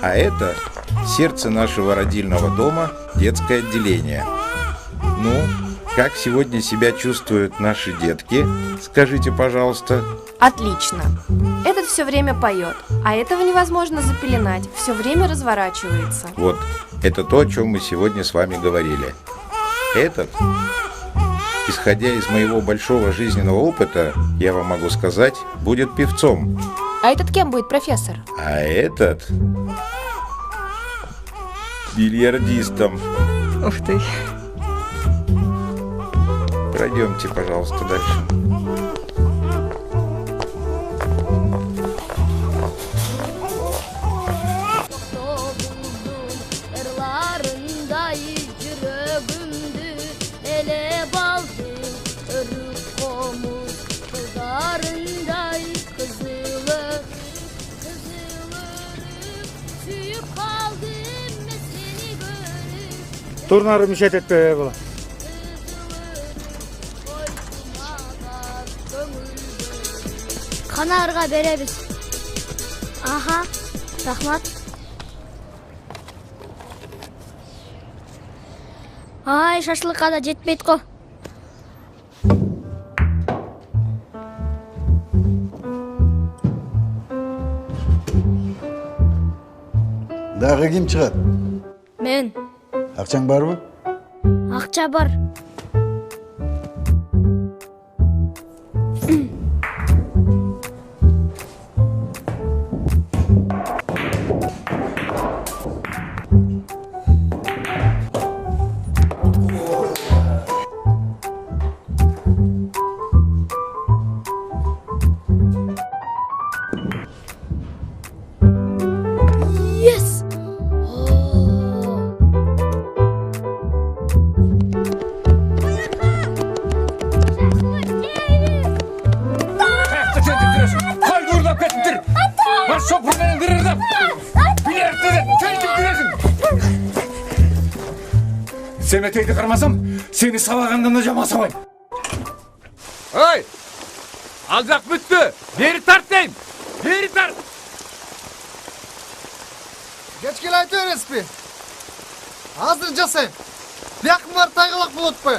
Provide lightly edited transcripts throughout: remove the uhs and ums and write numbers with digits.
А это сердце нашего родильного дома, детское отделение. Ну, как сегодня себя чувствуют наши детки? Скажите, пожалуйста. Отлично. Этот все время поет, а этого невозможно запеленать, все время разворачивается. Вот, это то, о чем мы сегодня с вами говорили. Этот, исходя из моего большого жизненного опыта, я вам могу сказать, будет певцом. А этот кем будет, профессор? А этот бильярдистом. Ух ты. Пройдемте, пожалуйста, дальше. Турнары мешать etpeye bola. Канарга беребиз. Аха, рахмат. Ай, шашлыкка да жетпейт го. Дагы ким чыгат? Мен. Акчаң барбы? Акча бар. Sen eteğini kırmasam, seni savağından da cama savayım. Hey! Alacak büttü! Beri tart deyim! Beri tart! Geç gel aytı öğrespi. Hazır jasayım. Yakın var taygılak bulutpay.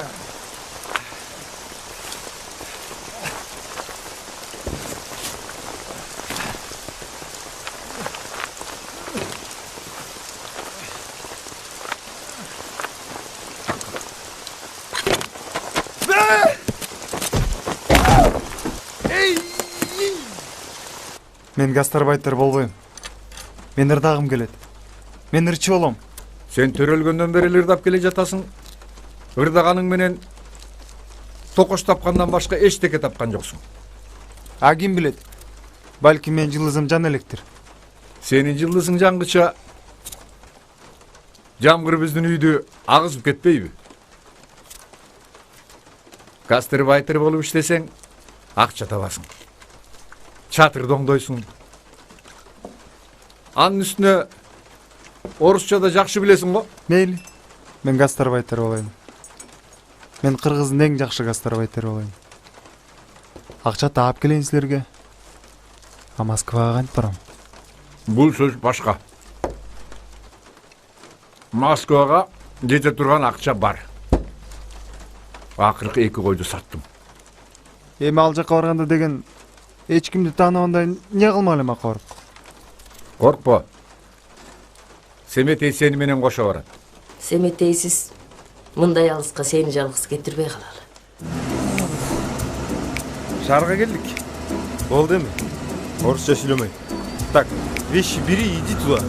Мен гастарбайтер болбойм. Мен ырдагым келет. Мен ырчы болом. Sen törölgönden beri ırdap kele jatasың. Ырдаганың менен токош тапкандан башка эчтеке тапкан жоксуң. А ким билет? Балки мен жылдызым жан электир. Senin жылдызың жангыча жамгыр биздин үйдү агызып кетпейби? Гастарбайтер болуп иштесең, акча табасың. Чатыр доңдойсуң. Анын үстүнө орусча да жакшы билесиң го? Мейли. Мен гастарбайтер болайын. Мен кыргыздын эң жакшы гастарбайтери болайын. Акча таап келейин силерге. А Москвага кантип барам? Бул сөз башка. Москвага жете турган акча бар. Акыркы 2 койду саттым. Эми ал жака барганда деген эч кимди тааныбандай эмне кылмак элем акырып? Коркпо. Семетей сени менен кошо барат. Семетейсиз мындай алыска сени жалгыз кетирбей калалы. Шаарга келдик. Болду эми. Орусча сүйлөмөй. Так, вещи бери, иди туда.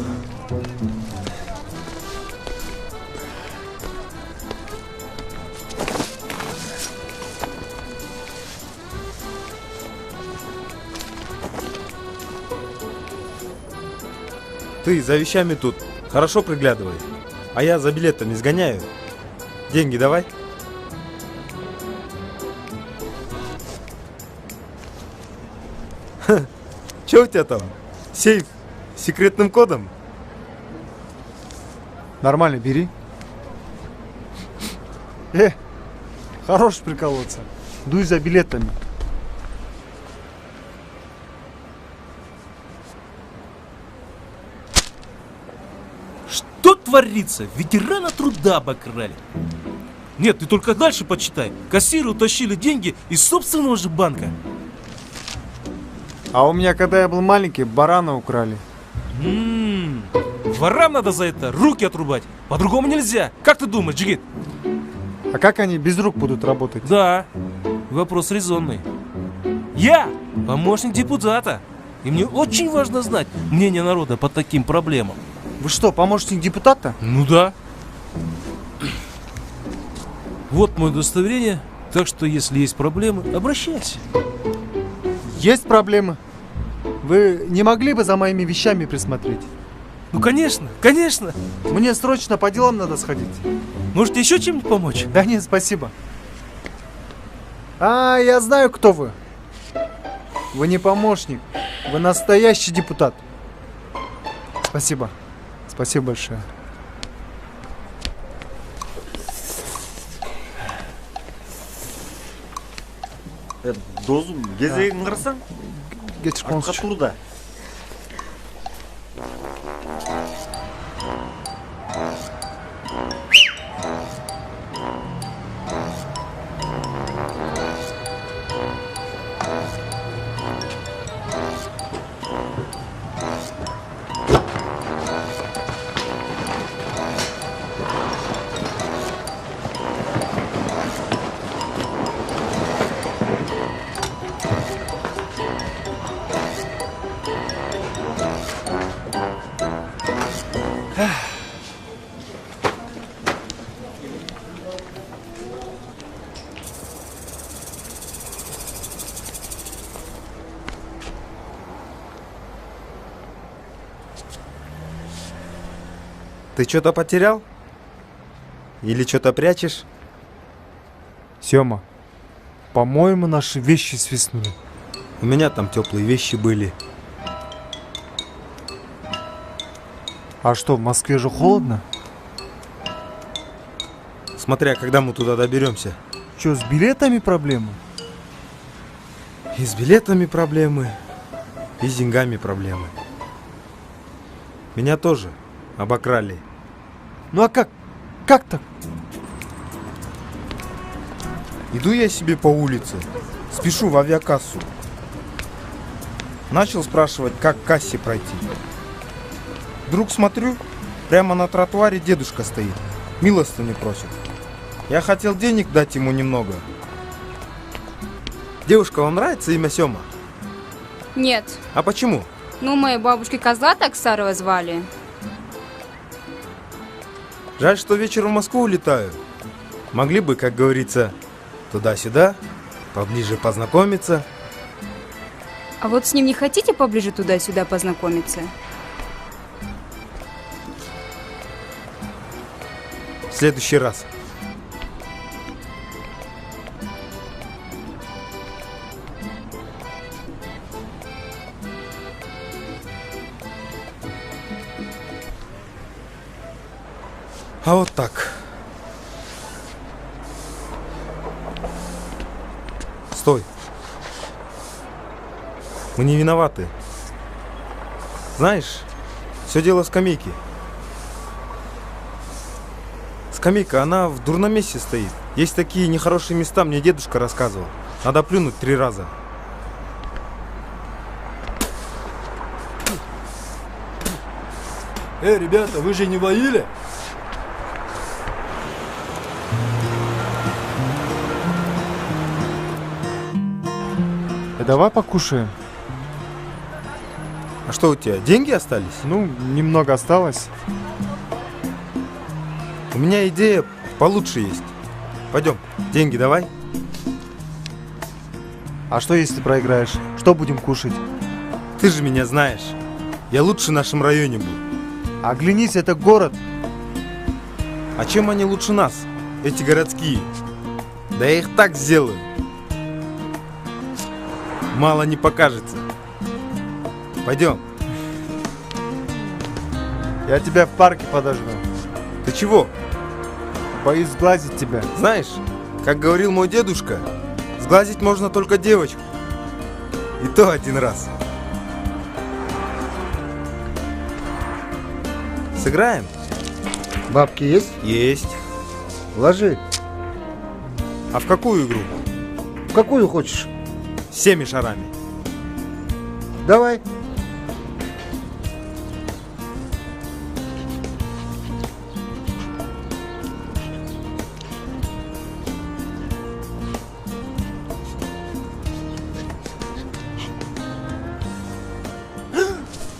Ты за вещами тут хорошо приглядывай, а я за билетами сгоняю. Деньги давай. Че у тебя там? Сейф с секретным кодом? Нормально, бери. Хорош приколоться. Дуй за билетами. творится? Ветерана труда обокрали. Нет, ты только дальше почитай. Кассиры утащили деньги из собственного же банка. А у меня, когда я был маленький, барана украли. Ворам надо за это руки отрубать. По-другому нельзя. Как ты думаешь, Джигит? А как они без рук будут работать? Да, вопрос резонный. Я помощник депутата. И мне очень важно знать мнение народа по таким проблемам. Вы что, помощник депутата? Ну да. Вот мое удостоверение. Так что, если есть проблемы, обращайся. Есть проблемы. Вы не могли бы за моими вещами присмотреть? Ну, конечно, конечно. Мне срочно по делам надо сходить. Может, еще чем-нибудь помочь? Да нет, спасибо. А, я знаю, кто вы. Вы не помощник. Вы настоящий депутат. Спасибо. Спасибо большое. Досым, кезегін қарасаң, Geçir артқа konuş. тұрда. Ты что-то потерял? Или что-то прячешь? Сема, по-моему, наши вещи свистнули. У меня там теплые вещи были. А что, в Москве же холодно? Смотря, когда мы туда доберемся. Что, с билетами проблемы? И с билетами проблемы, и с деньгами проблемы. Меня тоже обокрали. Ну а как? Как так? Иду я себе по улице, спешу в авиакассу. Начал спрашивать, как к кассе пройти. Вдруг смотрю, прямо на тротуаре дедушка стоит, милостыню просит. Я хотел денег дать ему немного. Девушка, вам нравится имя Сема? Нет. А почему? Ну, моей бабушки козла так старого звали. Жаль, что вечером в Москву улетаю. Могли бы, как говорится, туда-сюда, поближе познакомиться. А вот с ним не хотите поближе туда-сюда познакомиться? В следующий раз. А вот так. Стой. Мы не виноваты. Знаешь, все дело в скамейке. Скамейка, она в дурном месте стоит. Есть такие нехорошие места, мне дедушка рассказывал. Надо плюнуть 3 раза. Ребята, вы же не воили? Давай покушаем. А что у тебя, деньги остались? Ну, немного осталось. У меня идея получше есть. Пойдем, деньги давай. А что, если проиграешь? Что будем кушать? Ты же меня знаешь. Я лучше в нашем районе был. Оглянись, это город. А чем они лучше нас, эти городские? Да я их так сделаю. Мало не покажется. Пойдем. Я тебя в парке подожду. Ты чего? Боюсь сглазить тебя. Знаешь, как говорил мой дедушка, сглазить можно только девочку. И то один раз. Сыграем? Бабки есть? Есть. Ложи. А в какую игру? В какую хочешь? Всеми шарами. Давай.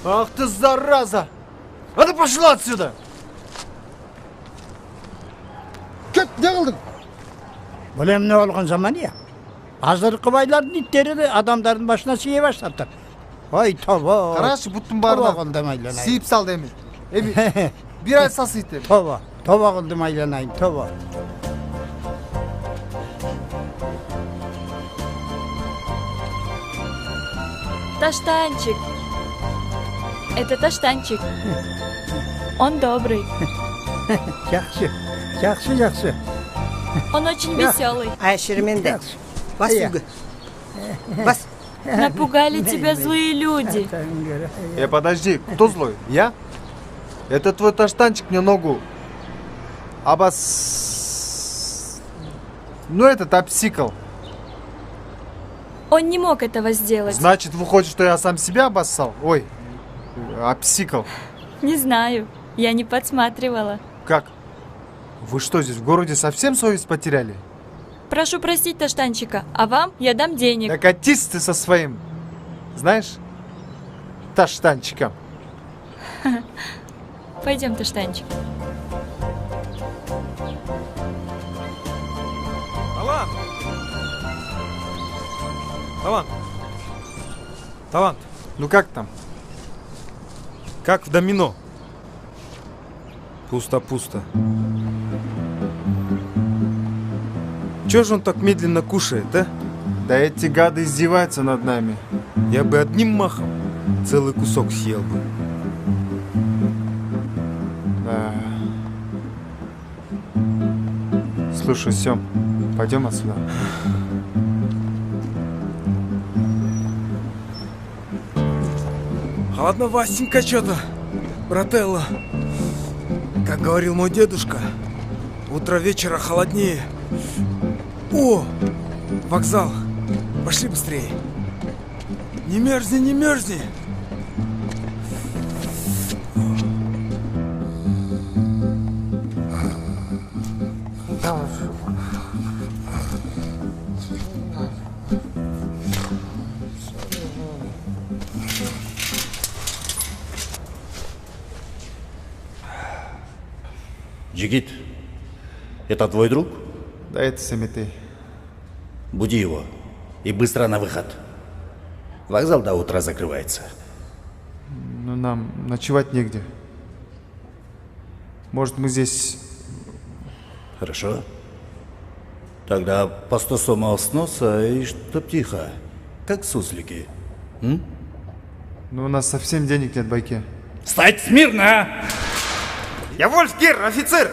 Ах ты зараза! А ты пошла отсюда! Кет, не кылдың? Білем не болған заман я. Азырқы байлардың иттері де адамдардың башына сие баштаптыр. Ой, тоба. Карашы буттун баарына Тоба майланайын. сийип салды эми. Эми бир ай сасыйт эми. Тоба. Тоба кылды майланайын, тоба. Таштанчик. Это Таштанчик. Он добрый. Жақсы. Жақсы, жақсы. Он очень веселый. Айшерменде. Бас угы. Бас. Напугали тебя злые люди. Подожди, кто злой? Я? Это твой таштанчик мне ногу Ну, этот обсикал. Он не мог этого сделать. Значит, выходит, что я сам себя обоссал? Ой, обсикал. Не знаю. Я не подсматривала. Как? Вы что, здесь в городе совсем совесть потеряли? Прошу простить Таштанчика, а вам я дам денег. Да катись ты со своим, знаешь, таштанчиком. Пойдем, Таштанчик. Талант! Талант! Талант! Ну как там? Как в домино? Пусто-пусто. Чё же он так медленно кушает, а? Да эти гады издеваются над нами. Я бы одним махом целый кусок съел бы. Да. Слушай, Сём, пойдем отсюда. Холодно, Васенька, что-то, брателло. Как говорил мой дедушка, утро вечера холоднее. О, вокзал. Пошли быстрее. Не мерзни, не мерзни. Джигит, это твой друг? Да, это Семетей. Буди его и быстро на выход. Вокзал до утра закрывается. Ну, нам ночевать негде. Может, мы здесь... Хорошо. Тогда по 100 сомов с носа и чтоб тихо, как суслики. М? Ну, у нас совсем денег нет в байке. Встать смирно! Я Вольф, гер, офицер!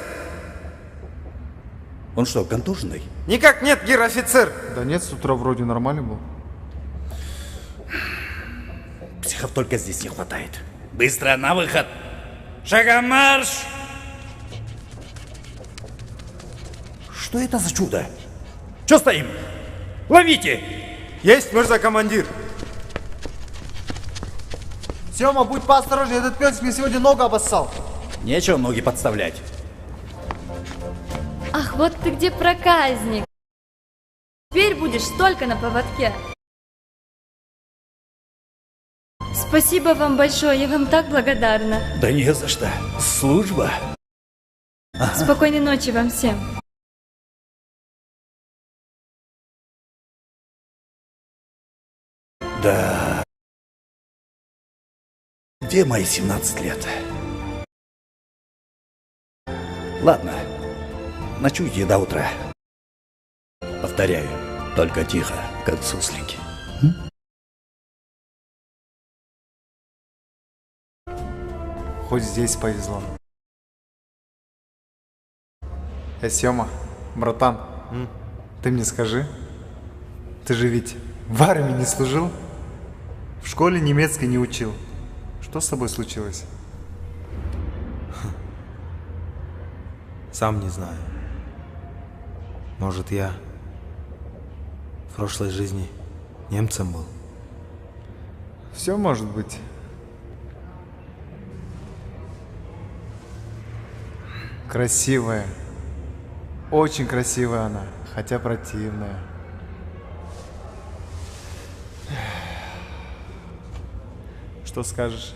Он что, контуженный? Никак нет, гер, офицер! Да нет, с утра вроде нормально был. Психов только здесь не хватает. Быстро на выход! Шагом марш! Что это за чудо? Че стоим? Ловите! Есть, мырза командир! Сёма, будь поосторожнее, этот пёс мне сегодня ногу обоссал. Нечего ноги подставлять. Ах, вот ты где, проказник. Теперь будешь столько на поводке. Спасибо вам большое, я вам так благодарна. Да не за что. Служба. Спокойной ночи вам всем. Да. Где мои 17 лет? Ладно, ночуйте до утра. Повторяю, только тихо, как суслики. Хоть здесь повезло. Сёма, братан, ты мне скажи, ты же ведь в армии не служил? В школе немецкой не учил. Что с тобой случилось? Сам не знаю. Может, я в прошлой жизни немцем был. Все может быть. Красивая. Очень красивая она, хотя противная. Что скажешь?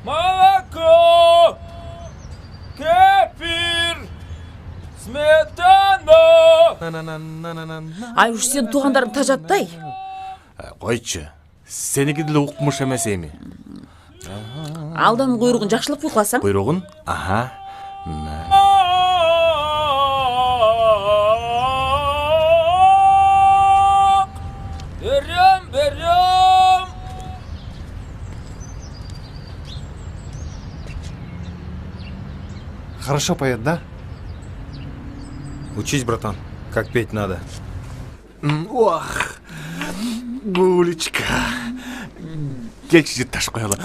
Молоко! Кефир! Сметана! Ай уж сен туғандарың тажаттай. Қойчы, сенікі ділі ұқмыш емес еме. Алданның құйрығын жақшылық бұйқыласам? Құйрығын? Аха. Берем! Хорошо поет, да? Учись, братан, как петь надо. Ох, Гулечка. Келші таш қоялы.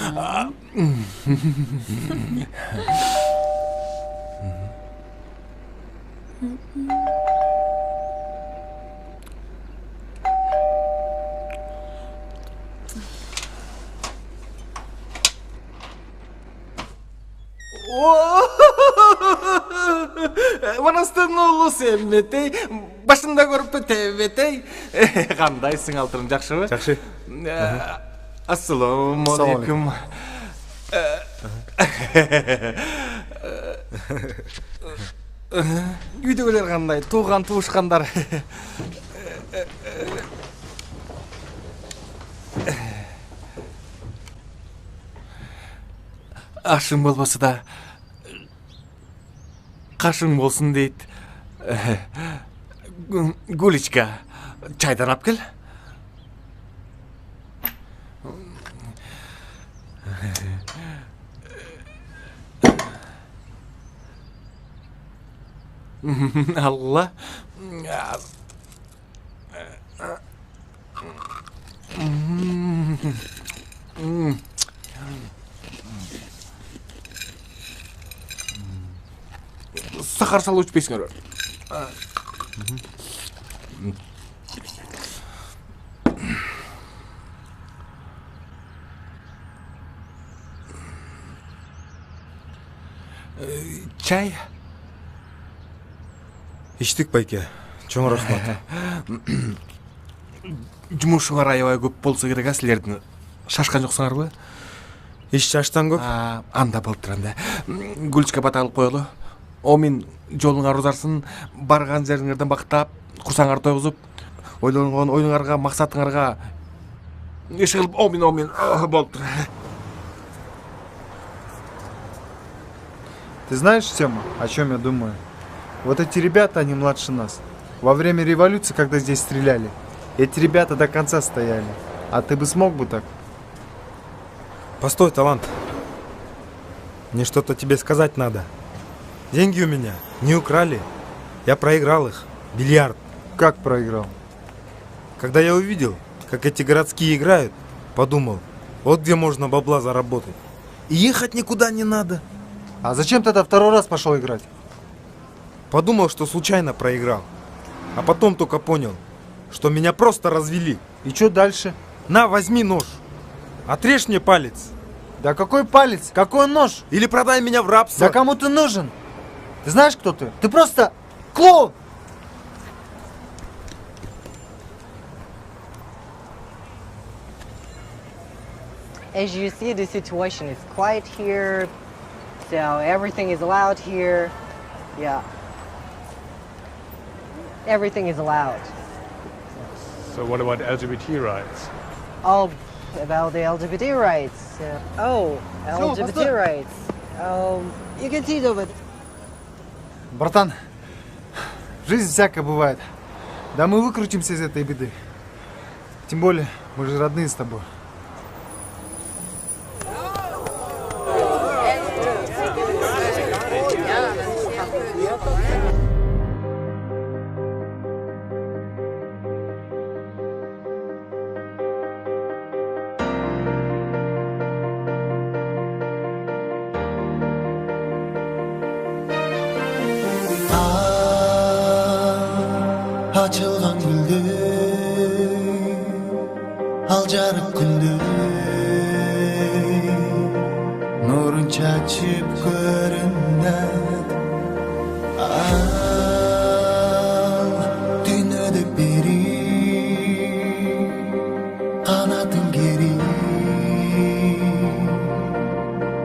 Манастың ұлы сәмметей, башында көріпті тәбетей. Қандайсың алтырым, жақшы ба? Жақшы. Ассаламалейкум. Үйдегілер қандай, туған туышқандар. Ашың болмасы да қашың болсын дейді. Гулечка, чайдан ап кел. Алла. Сахар салу ішпейсіңдер. Чай? Іштік, байке. Чоң рахмат. Жұмысшылар аябай көп болса керек, сілердің шашқан жоқсыңар ба? Еш шаштан көп? Анда болып тұранда. Гүлчка баталып қойылы. О мен жолыңар ұзарсын, барған жеріңерден бақтап, құрсаңар тойғызып, ойлыңарға, мақсатыңарға ешқылып, о мен болып тұр. Ты знаешь, Тёма, о чем я думаю? Вот эти ребята, они младше нас. Во время революции, когда здесь стреляли, эти ребята до конца стояли. А ты бы смог бы так? Постой, талант. Мне что-то тебе сказать надо. Деньги у меня не украли. Я проиграл их. Бильярд. Как проиграл? Когда я увидел, как эти городские играют, подумал, вот где можно бабла заработать. И ехать никуда не надо. А зачем тогда второй раз пошел играть? Подумал, что случайно проиграл. А потом только понял, что меня просто развели. И что дальше? На, возьми нож. Отрежь мне палец. Да какой палец? Какой нож? Или продай меня в рабство. Да кому ты нужен? Ты знаешь, кто ты? Ты просто клоун! As you see, the situation is quiet here, so everything is allowed here. Yeah. Everything is allowed. So what about LGBT rights? Oh, about the LGBT rights. LGBT rights. You can see over. Братан, жизнь всякая бывает. Да мы выкрутимся из этой беды. Тем более, мы же родные с тобой. Açılgan güldey, al jarık güldey, nurun çaçıp görünnet. Al dünyada biri, kanatın geri,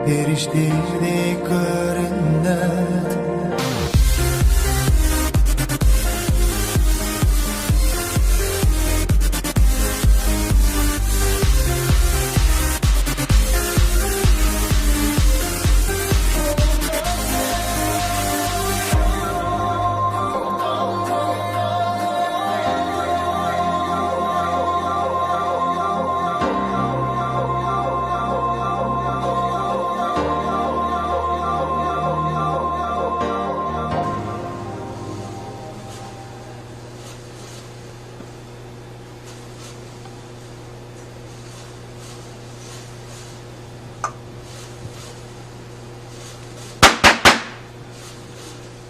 perişteyde görünnet.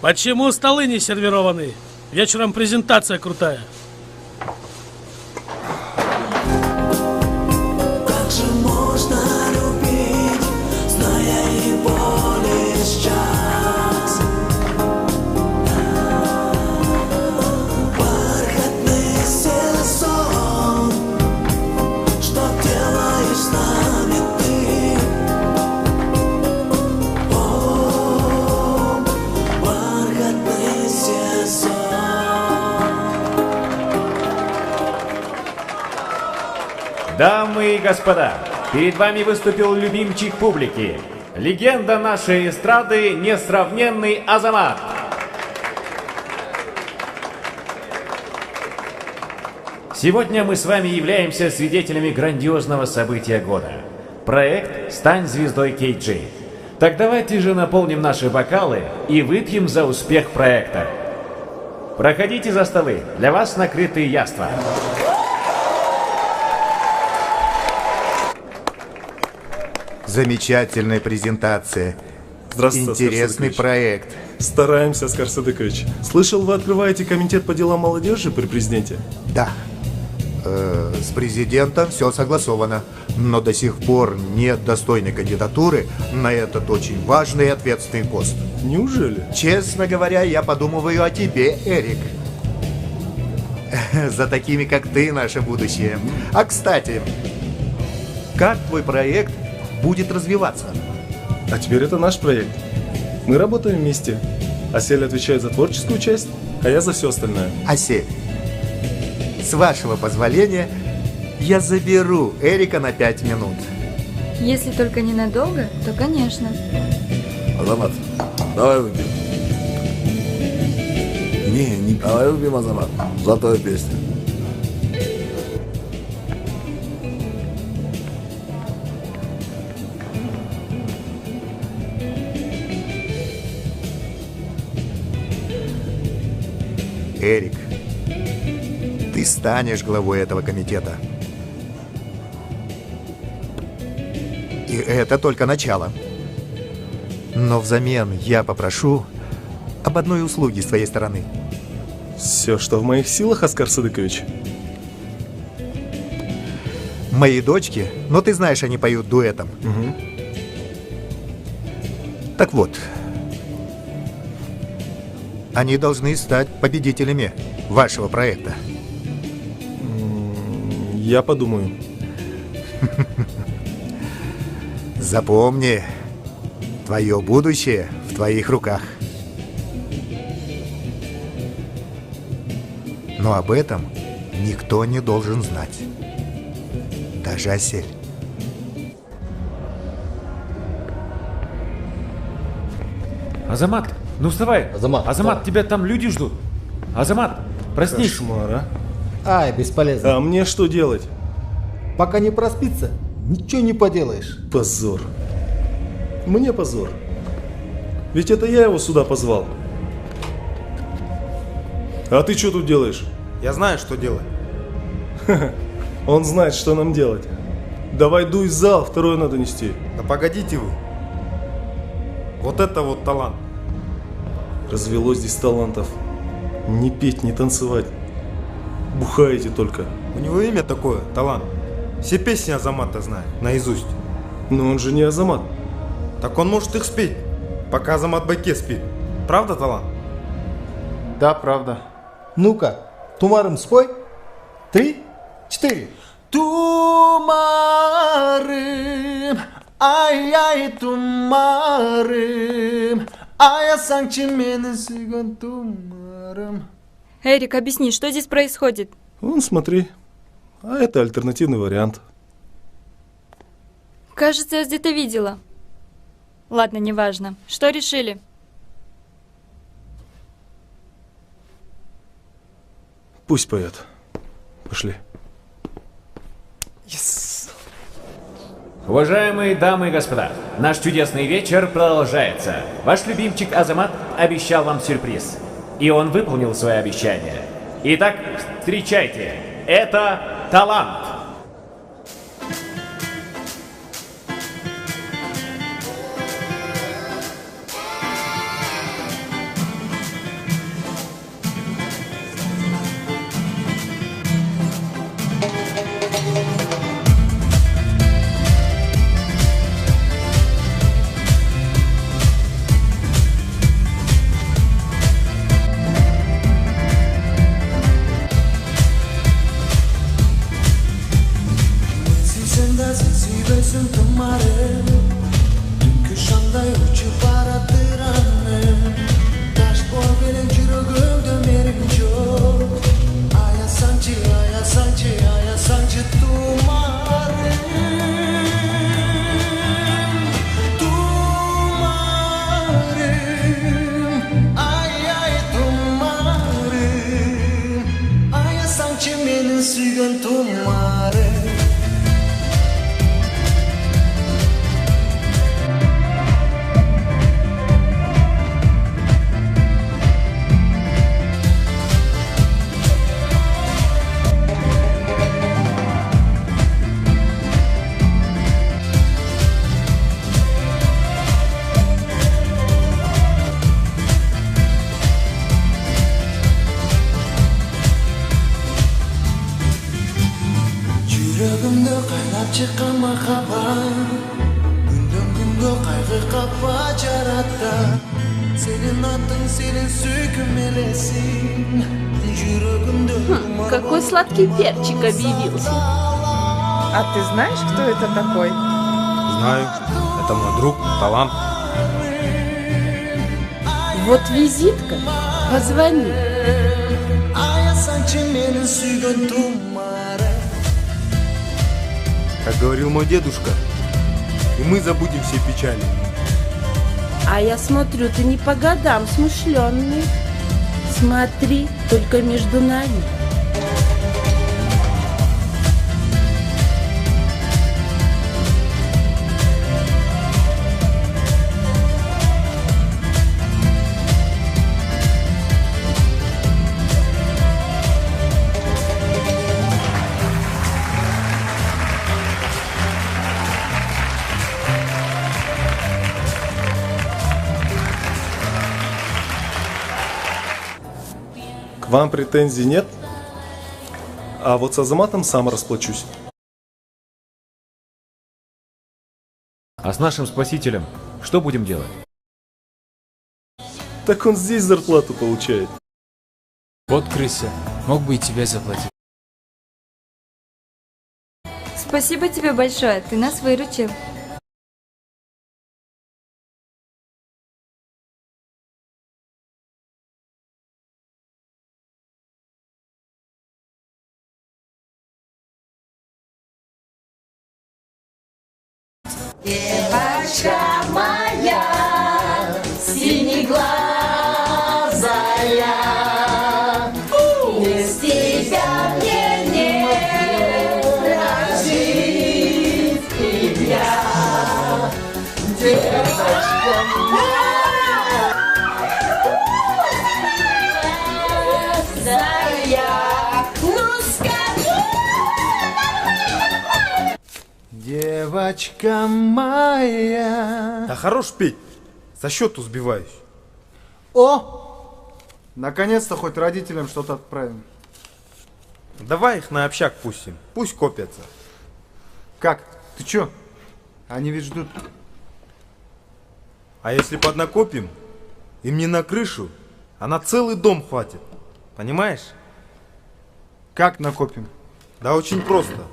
Почему столы не сервированы? Вечером презентация крутая. Как же можно любить, зная его лишь час? Бархатный сезон, что делаешь с нами ты? О, бархатный сезон. Дамы и господа, перед вами выступил любимчик публики, легенда нашей эстрады, несравненный Азамат. Сегодня мы с вами являемся свидетелями грандиозного события года. Проект «Стань звездой KG». Так давайте же наполним наши бокалы и выпьем за успех проекта. Проходите за столы, для вас накрыты яства. Замечательная презентация. Здравствуйте, Интересный Оскар Садыкович. проект. Стараемся, Оскар Садыкович. Слышал, вы открываете комитет по делам молодежи при президенте? Да. С президентом все согласовано, но до сих пор нет достойной кандидатуры на этот очень важный и ответственный пост. Неужели? Честно говоря, я подумываю о тебе, Эрик. За такими, как ты, наше будущее. А кстати, как твой проект будет развиваться? А теперь это наш проект. Мы работаем вместе. Асель отвечает за творческую часть, а я за все остальное. Асель, с вашего позволения, я заберу Эрика на 5 минут. Если только ненадолго, то конечно. Азамат, давай выпьем. Не давай выпьем, Азамат, за твою песню. Эрик, ты станешь главой этого комитета. И это только начало. Но взамен я попрошу об одной услуге с твоей стороны. Все, что в моих силах, Оскар Садыкович. Мои дочки, ну ты знаешь, они поют дуэтом. Угу. Так вот, они должны стать победителями вашего проекта. Я подумаю. Запомни, твое будущее в твоих руках. Но об этом никто не должен знать. Даже Асель. Азамат, ну вставай. Азамат, тебя там люди ждут. Азамат, проснись. Кошмар, Ай, бесполезно. А мне что делать? Пока не проспится, ничего не поделаешь. Позор. Мне позор. Ведь это я его сюда позвал. А ты что тут делаешь? Я знаю, что делать. Он знает, что нам делать. Давай дуй в зал, второе надо нести. Да погодите вы. Вот это вот талант. Развелось здесь талантов. Не петь, не танцевать. Бухаете только. У него имя такое, талант. Все песни Азамата знает, наизусть. Но он же не Азамат. Так он может их спеть, пока Азамат Байке спит. Правда, талант? Да, правда. Ну-ка, Тумарым спой. 3, 4. Тумарым, ай-ай, тумарым, аясаңчы мені сүйген тумарым. Эрик, объясни, что здесь происходит? Вон, смотри. А это альтернативный вариант. Кажется, я где-то видела. Ладно, неважно. Что решили? Пусть поет. Пошли. Уважаемые дамы и господа, наш чудесный вечер продолжается. Ваш любимчик Азамат обещал вам сюрприз. И он выполнил свое обещание. Итак, встречайте. Это талант. Какой сладкий перчик объявился. А ты знаешь, кто это такой? Знаю. Это мой друг, талант. Вот визитка. Позвони. Как говорил мой дедушка, и мы забудем все печали. А я смотрю, ты не по годам смышленный. Смотри, только между нами. К вам претензий нет? А вот с Азаматом сам расплачусь. А с нашим спасителем что будем делать? Так он здесь зарплату получает. Вот крыса, мог бы и тебя заплатить. Спасибо тебе большое, ты нас выручил. Девочка моя, синеглазая, без тебя мне не прожить тебя. Девочка моя, ну скажи. Девочка моя. Да хорош петь. Со счету сбиваюсь. О! Наконец-то хоть родителям что-то отправим. Давай их на общак пустим. Пусть копятся. Как? Ты чё? Они ведь ждут. А если поднакопим, им не на крышу, а на целый дом хватит. Понимаешь? Как накопим? Да очень просто.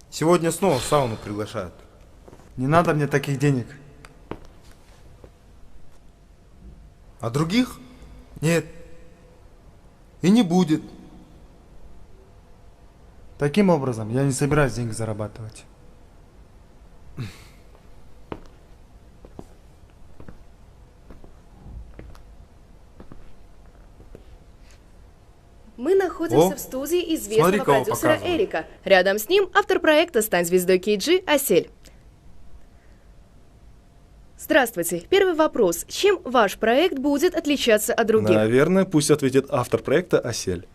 Сегодня снова в сауну приглашают. Не надо мне таких денег. А других? Нет. И не будет. Таким образом, я не собираюсь деньги зарабатывать. Мы находимся в студии известного продюсера Эрика. Рядом с ним автор проекта «Стань звездой KG» Асель. Здравствуйте. Первый вопрос. Чем ваш проект будет отличаться от других? Наверное, пусть ответит автор проекта Асель.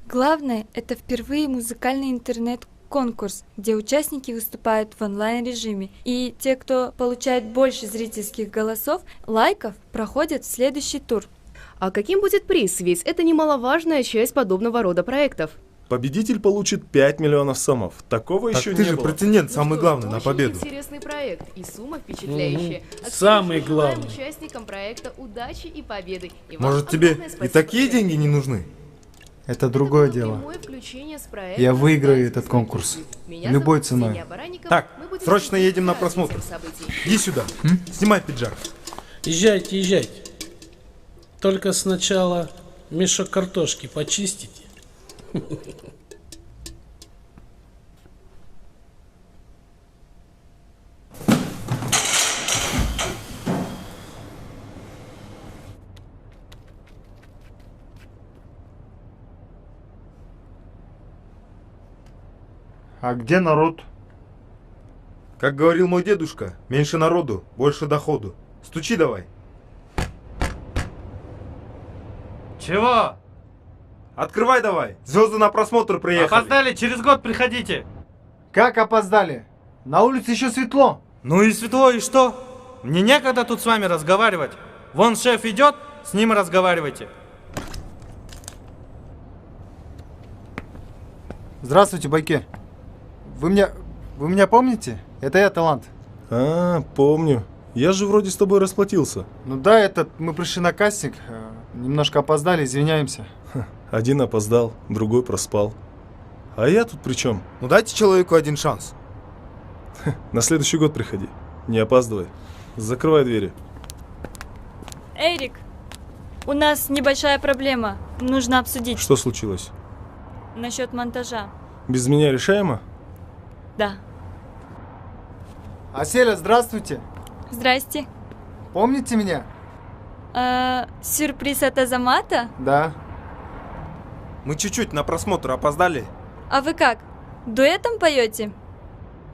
Главное, это впервые музыкальный интернет-конкурс, где участники выступают в онлайн-режиме. И те, кто получает больше зрительских голосов, лайков, проходят в следующий тур. А каким будет приз? Ведь это немаловажная часть подобного рода проектов. Победитель получит 5 миллионов сомов. Такого Так еще ты не же было. претендент самый главный на Очень победу. интересный проект и сумма впечатляющая. Самый Желаем главный. участникам проекта удачи и победы. И вам Может, тебе огромное и спасибо, такие что деньги не нужны? Это другое дело. прямое включение с проекта Я выиграю «Стань этот звездой конкурс. KG». Меня Любой зовут ценой. Ксения Баранникова. Так, Мы будем срочно следить едем на за просмотр. развитием событий. Иди сюда. Снимай пиджак. Езжайте, езжайте. Только сначала мешок картошки почистите. А где народ? Как говорил мой дедушка, меньше народу, больше доходу. Стучи давай. Чего? Открывай давай. Звезды на просмотр приехали. Опоздали, через год приходите. Как опоздали? На улице еще светло. Ну и светло, и что? Мне некогда тут с вами разговаривать. Вон шеф идет, с ним и разговаривайте. Здравствуйте, байки. Вы меня помните? Это я, Талант. А, помню. Я же вроде с тобой расплатился. Ну да, мы пришли на кастинг. Немножко опоздали, извиняемся. Один опоздал, другой проспал. А я тут при чем? Ну дайте человеку один шанс. На следующий год приходи. Не опаздывай. Закрывай двери. Эрик, у нас небольшая проблема. Нужно обсудить. Что случилось? Насчет монтажа. Без меня решаемо? Да. Аселя, здравствуйте. Здрасте. Помните меня? Сюрприз от Азамата? Да. Мы чуть-чуть на просмотр опоздали. А вы как? Дуэтом поете?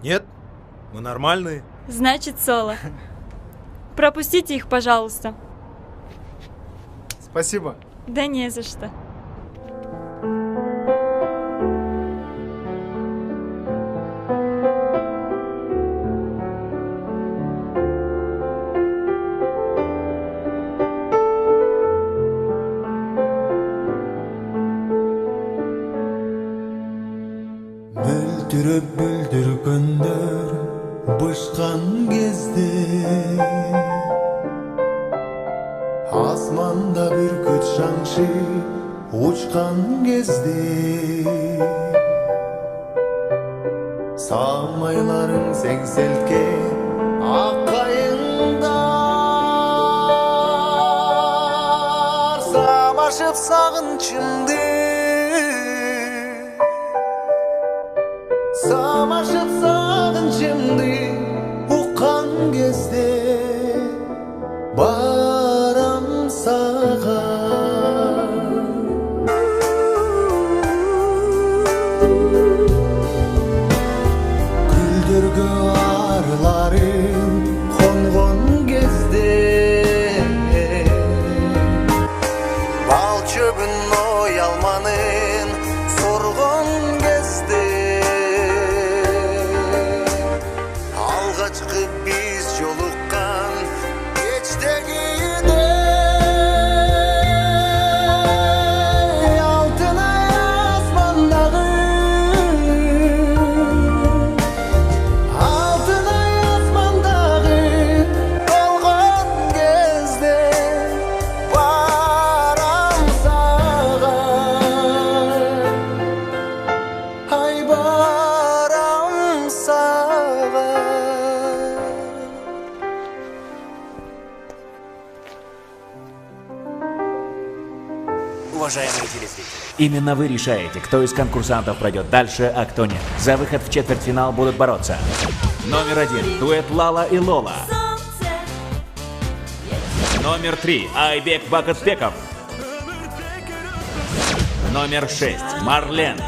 Нет, мы нормальные. Значит, соло. Пропустите их, пожалуйста. Спасибо. Да не за что. Мөлдіреп мөлдір күндер бышқан кезде Асманда бүркіт шаңшы ұшқан кезде Самайларың сеңселткен аққайыңдар Самашып сағынышымды Самашып сағынышымды ұққан кезде барам саған Гүлдерге арыларым қонған кезде Бал чөбін ой алманын уважаемые телезрители. Именно вы решаете, кто из конкурсантов пройдет дальше, а кто нет. За выход в четвертьфинал будут бороться. Номер 1 – дуэт Лала и Лола. Номер 3 – Айбек Бакытбеков. Номер 6 – Марлен.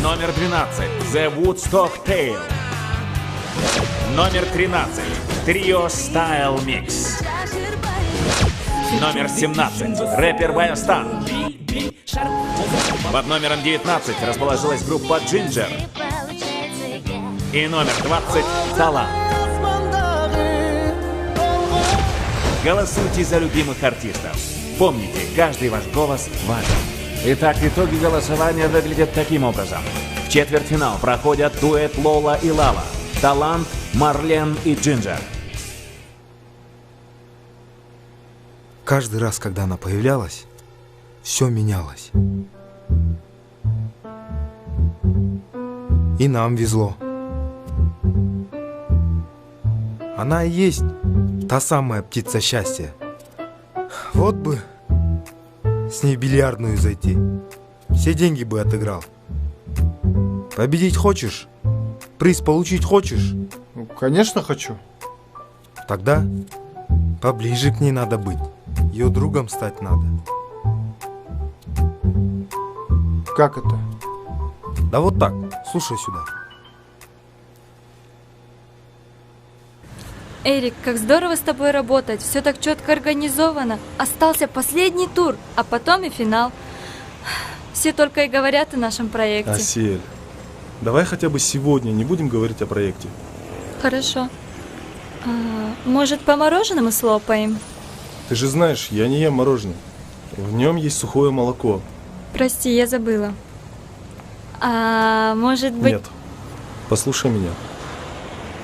Номер 12 – The Woodstock Tale. Номер 13 – Trio Style Mix. Номер 17 – рэпер Баястан. Под номером 19 расположилась группа Ginger. И номер 20 – Талант. Голосуйте за любимых артистов. Помните, каждый ваш голос важен. Итак, итоги голосования выглядят таким образом. В четвертьфинал проходят дуэт Лола и Лала, Талант, Марлен и Ginger. Каждый раз, когда она появлялась, все менялось. И нам везло. Она и есть та самая птица счастья. Вот бы с ней в бильярдную зайти. Все деньги бы отыграл. Победить хочешь? Приз получить хочешь? Ну, конечно, хочу. Тогда поближе к ней надо быть. Ее другом стать надо. Как это? Да вот так, слушай сюда. Эрик, как здорово с тобой работать. Все так четко организовано. Остался последний тур, а потом и финал. Все только и говорят о нашем проекте. Асель, давай хотя бы сегодня не будем говорить о проекте. Хорошо. Может, по мороженому слопаем? Ты же знаешь, я не ем мороженое. В нем есть сухое молоко. Прости, я забыла. Может быть... Нет, послушай меня.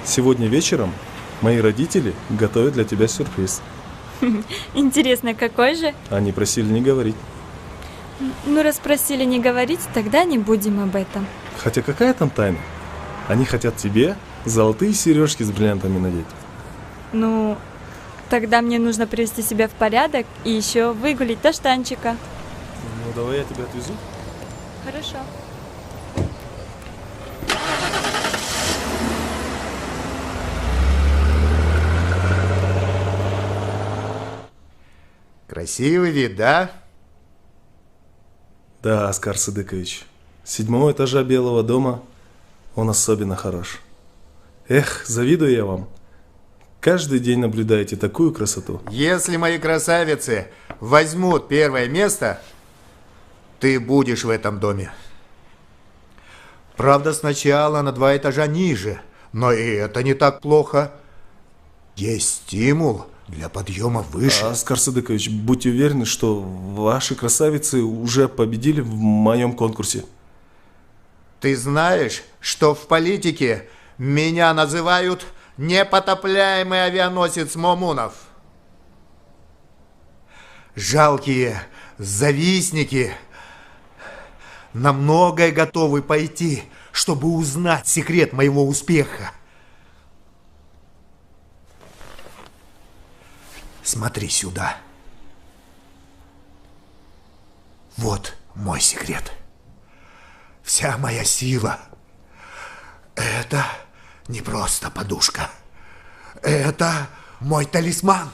Сегодня вечером мои родители готовят для тебя сюрприз. Интересно, какой же? Они просили не говорить. Ну, раз просили не говорить, тогда не будем об этом. Хотя какая там тайна? Они хотят тебе золотые сережки с бриллиантами надеть. Ну, тогда мне нужно привести себя в порядок и еще выгулить до штанчика. Ну, давай я тебя отвезу. Хорошо. Красивый вид, да? Да, Оскар Садыкович. С 7-го этажа Белого дома он особенно хорош. Эх, завидую я вам. Каждый день наблюдаете такую красоту. Если мои красавицы возьмут первое место, ты будешь в этом доме. Правда, сначала на 2 этажа ниже, но и это не так плохо. Есть стимул для подъема выше. Оскар Садыкович, будьте уверены, что ваши красавицы уже победили в моем конкурсе. Ты знаешь, что в политике меня называют непотопляемый авианосец Момунов? Жалкие завистники на многое готовы пойти, чтобы узнать секрет моего успеха. Смотри сюда. Вот мой секрет. Вся моя сила – это не просто подушка. Это мой талисман.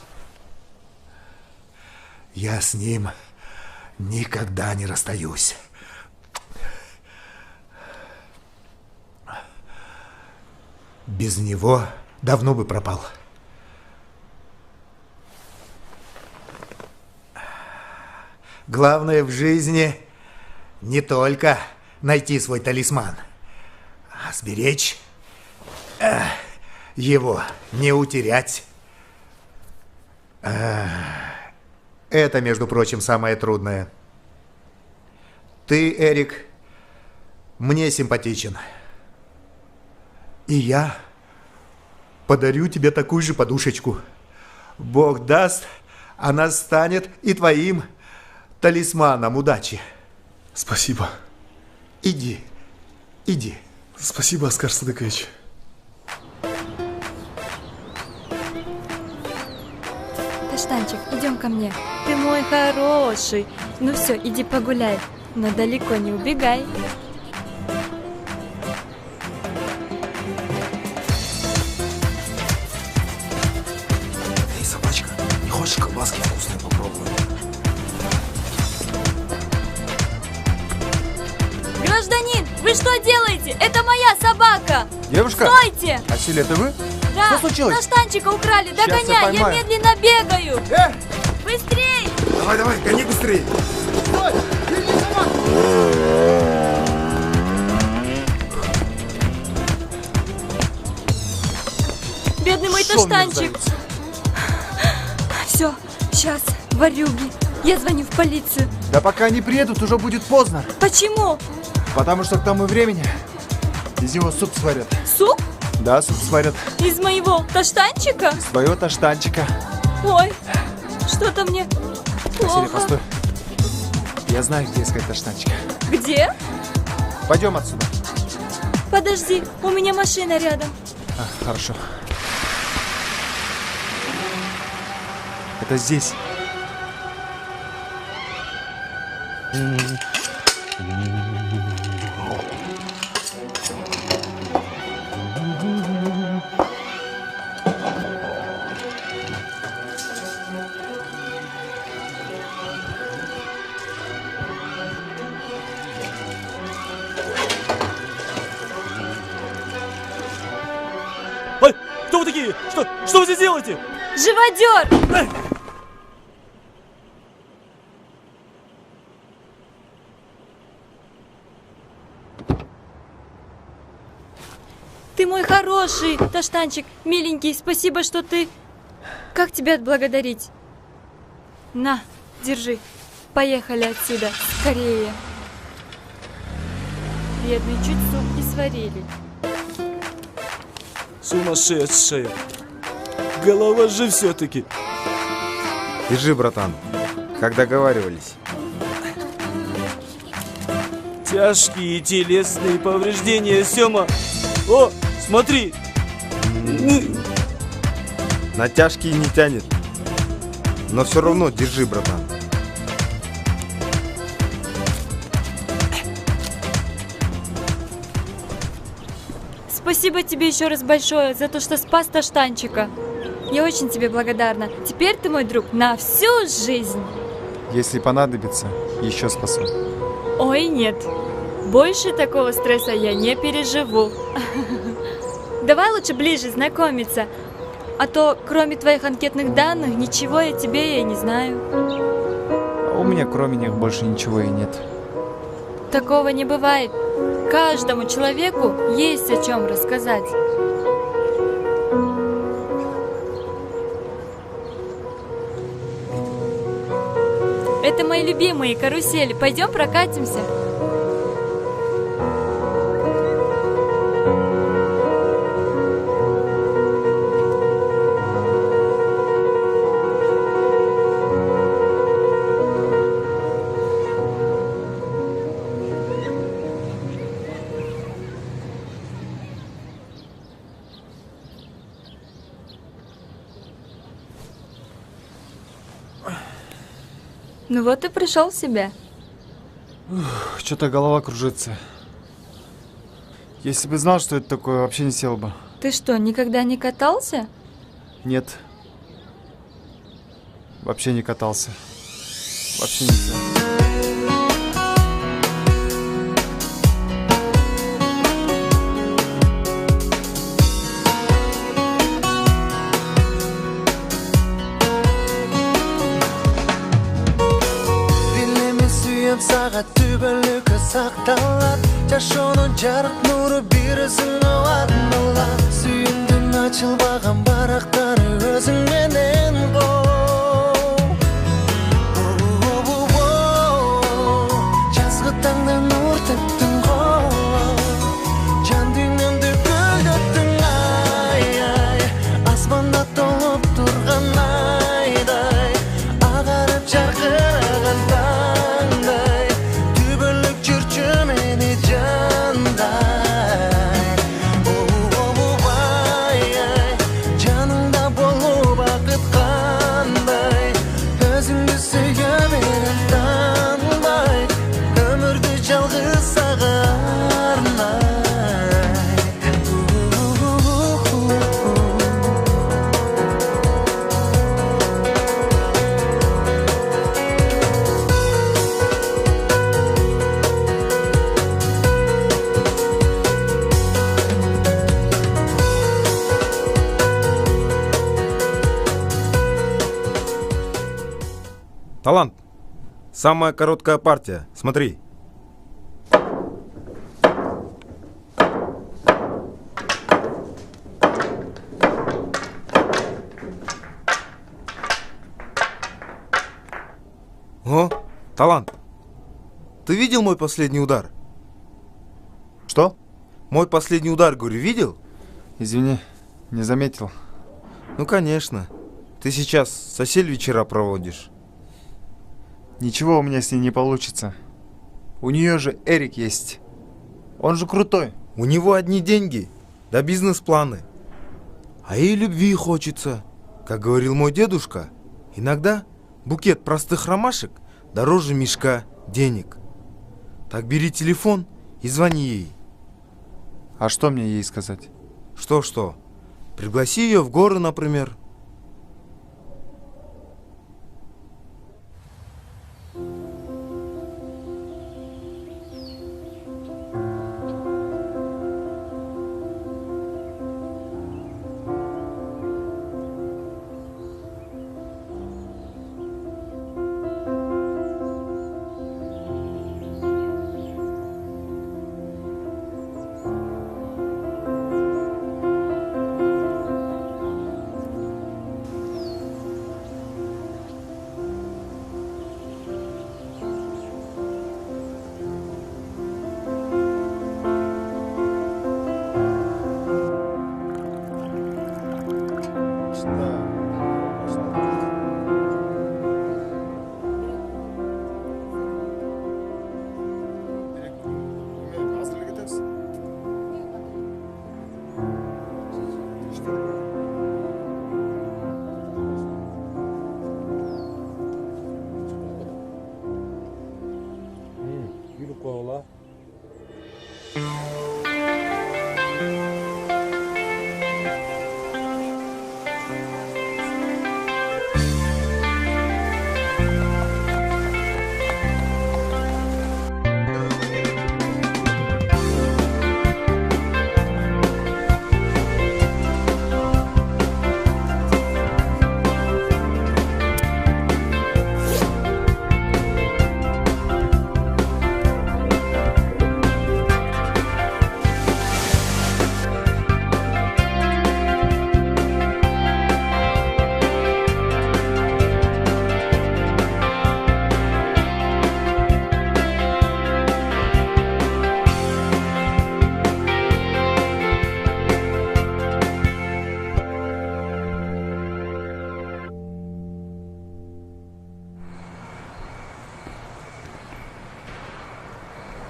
Я с ним никогда не расстаюсь. Без него давно бы пропал. Главное в жизни не только найти свой талисман, а сберечь его, не утерять. Это, между прочим, самое трудное. Ты, Эрик, мне симпатичен. И я подарю тебе такую же подушечку. Бог даст, она станет и твоим талисманом удачи. Спасибо. Иди, иди. Спасибо, Оскар Садыкович. Таштанчик, идем ко мне. Ты мой хороший. Ну все, иди погуляй, но далеко не убегай. Эй, собачка, не хочешь колбаски вкусные попробовать? Гражданин, вы что делаете? Это моя собака! Девушка! Стойте! Асиль, это вы? Да, Что случилось? Таштанчика украли, Сейчас я догоняй, я поймаю. медленно бегаю! Быстрей! Давай, давай, гони быстрее. Бедный мой Таштанчик! Все, сейчас, ворюги. Я звоню в полицию. Да пока они приедут, уже будет поздно. Почему? Потому что к тому времени из него суп сварят. Суп? Да, суп сварят. Из моего Таштанчика? Из твоего Таштанчика. Ой, что-то мне Асиль, плохо. постой. Я знаю, где искать Таштанчика. Где? Пойдем отсюда. Подожди, у меня машина рядом. Хорошо. Это здесь. Ой, кто вы такие? Что вы здесь делаете? Живодер! Ты мой хороший Таштанчик, миленький, спасибо, что ты... Как тебя отблагодарить? На, держи. Поехали отсюда, скорее. Бедный, чуть суп не сварили. Сумасшедшая. Голова же все-таки. Держи, братан, как договаривались. Тяжкие телесные повреждения, Сёма. О, смотри. На тяжкие не тянет. Но все равно держи, братан. Спасибо тебе еще раз большое за то, что спас Таштанчика. Я очень тебе благодарна. Теперь ты мой друг на всю жизнь. Если понадобится, еще спасу. Ой, нет. Больше такого стресса я не переживу. Давай лучше ближе знакомиться. А то, кроме твоих анкетных данных, ничего я тебе и не знаю. А у меня кроме них больше ничего и нет. Такого не бывает. Каждому человеку есть о чем рассказать. Это мои любимые карусели. Пойдем прокатимся. Ну вот и пришел в себя. Что-то голова кружится. Если бы знал, что это такое, вообще не сел бы. Ты что, никогда не катался? Нет. Вообще не катался. Вообще не сел. Saat түбөлүккө сакталат жашоонун жарык нуру бир өзүңө арналат сүйүмдүн ачылбаган барактары өзүң менен жазгы таңда нур төктүң го жан дүйнөмдү гүлдөттүң ай ай асманда толуп турган айдай агарып жаркыраган жаныңда болуп бакытка Талант, самая короткая партия, смотри. О, Талант, ты видел мой последний удар? Что? Мой последний удар, говорю, видел? Извини, не заметил. Ну, конечно. Ты сейчас с Асель вечера проводишь. Ничего у меня с ней не получится. У нее же Эрик есть. Он же крутой. У него одни деньги, да бизнес-планы. А ей любви хочется. Как говорил мой дедушка, иногда букет простых ромашек дороже мешка денег. Так бери телефон и звони ей. А что мне ей сказать? Что? Пригласи ее в горы, например.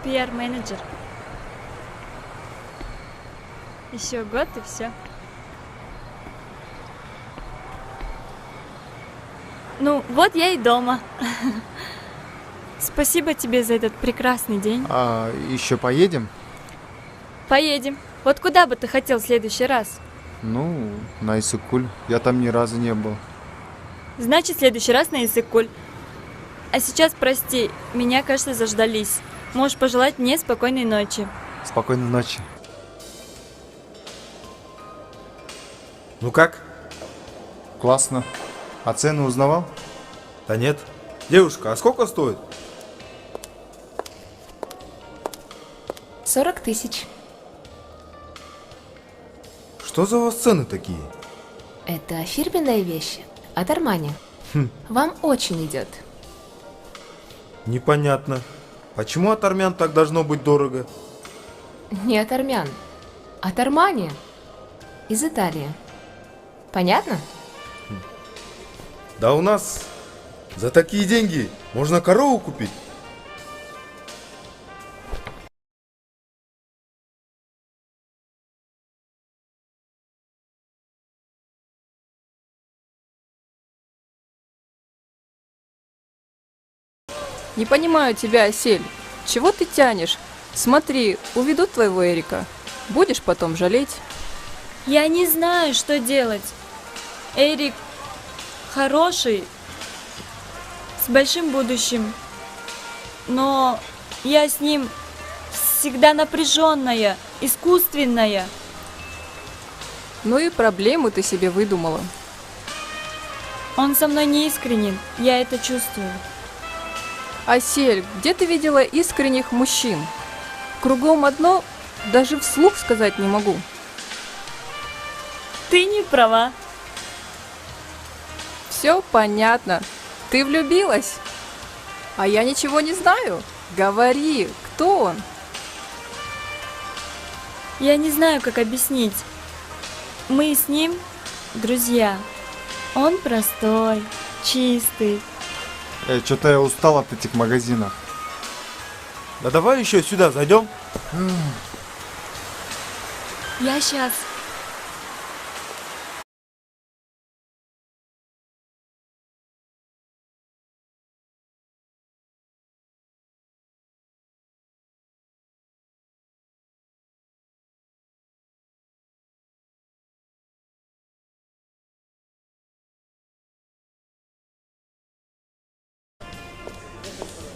PR-менеджер. Еще год и все. Ну, вот я и дома. Спасибо тебе за этот прекрасный день. А еще поедем? Поедем. Вот куда бы ты хотел в следующий раз? Ну, на Иссык-Куль. Я там ни разу не был. Значит, в следующий раз на Иссык-Куль. А сейчас, прости, меня, кажется, заждались. Можешь пожелать мне спокойной ночи. Спокойной ночи. Ну как? Классно. А цены узнавал? Да нет. Девушка, а сколько стоит? 40 000. Что за у вас цены такие? Это фирменная вещь от Армани. Хм. Вам очень идет. Непонятно. Почему от армян так должно быть дорого? Не от армян, от Армани. Из Италии. Понятно? Да у нас за такие деньги можно корову купить. Не понимаю тебя, Асель. Чего ты тянешь? Смотри, уведут твоего Эрика. Будешь потом жалеть. Я не знаю, что делать. Эрик хороший, с большим будущим. Но я с ним всегда напряженная, искусственная. Ну и проблемы ты себе выдумала. Он со мной не искренен, я это чувствую. Асель, где ты видела искренних мужчин? Кругом одно, даже вслух сказать не могу. Ты не права. Все понятно. Ты влюбилась? А я ничего не знаю. Говори, кто он? Я не знаю, как объяснить. Мы с ним друзья. Он простой, чистый. Что-то я устал от этих магазинов. Да давай еще сюда зайдем. Я сейчас.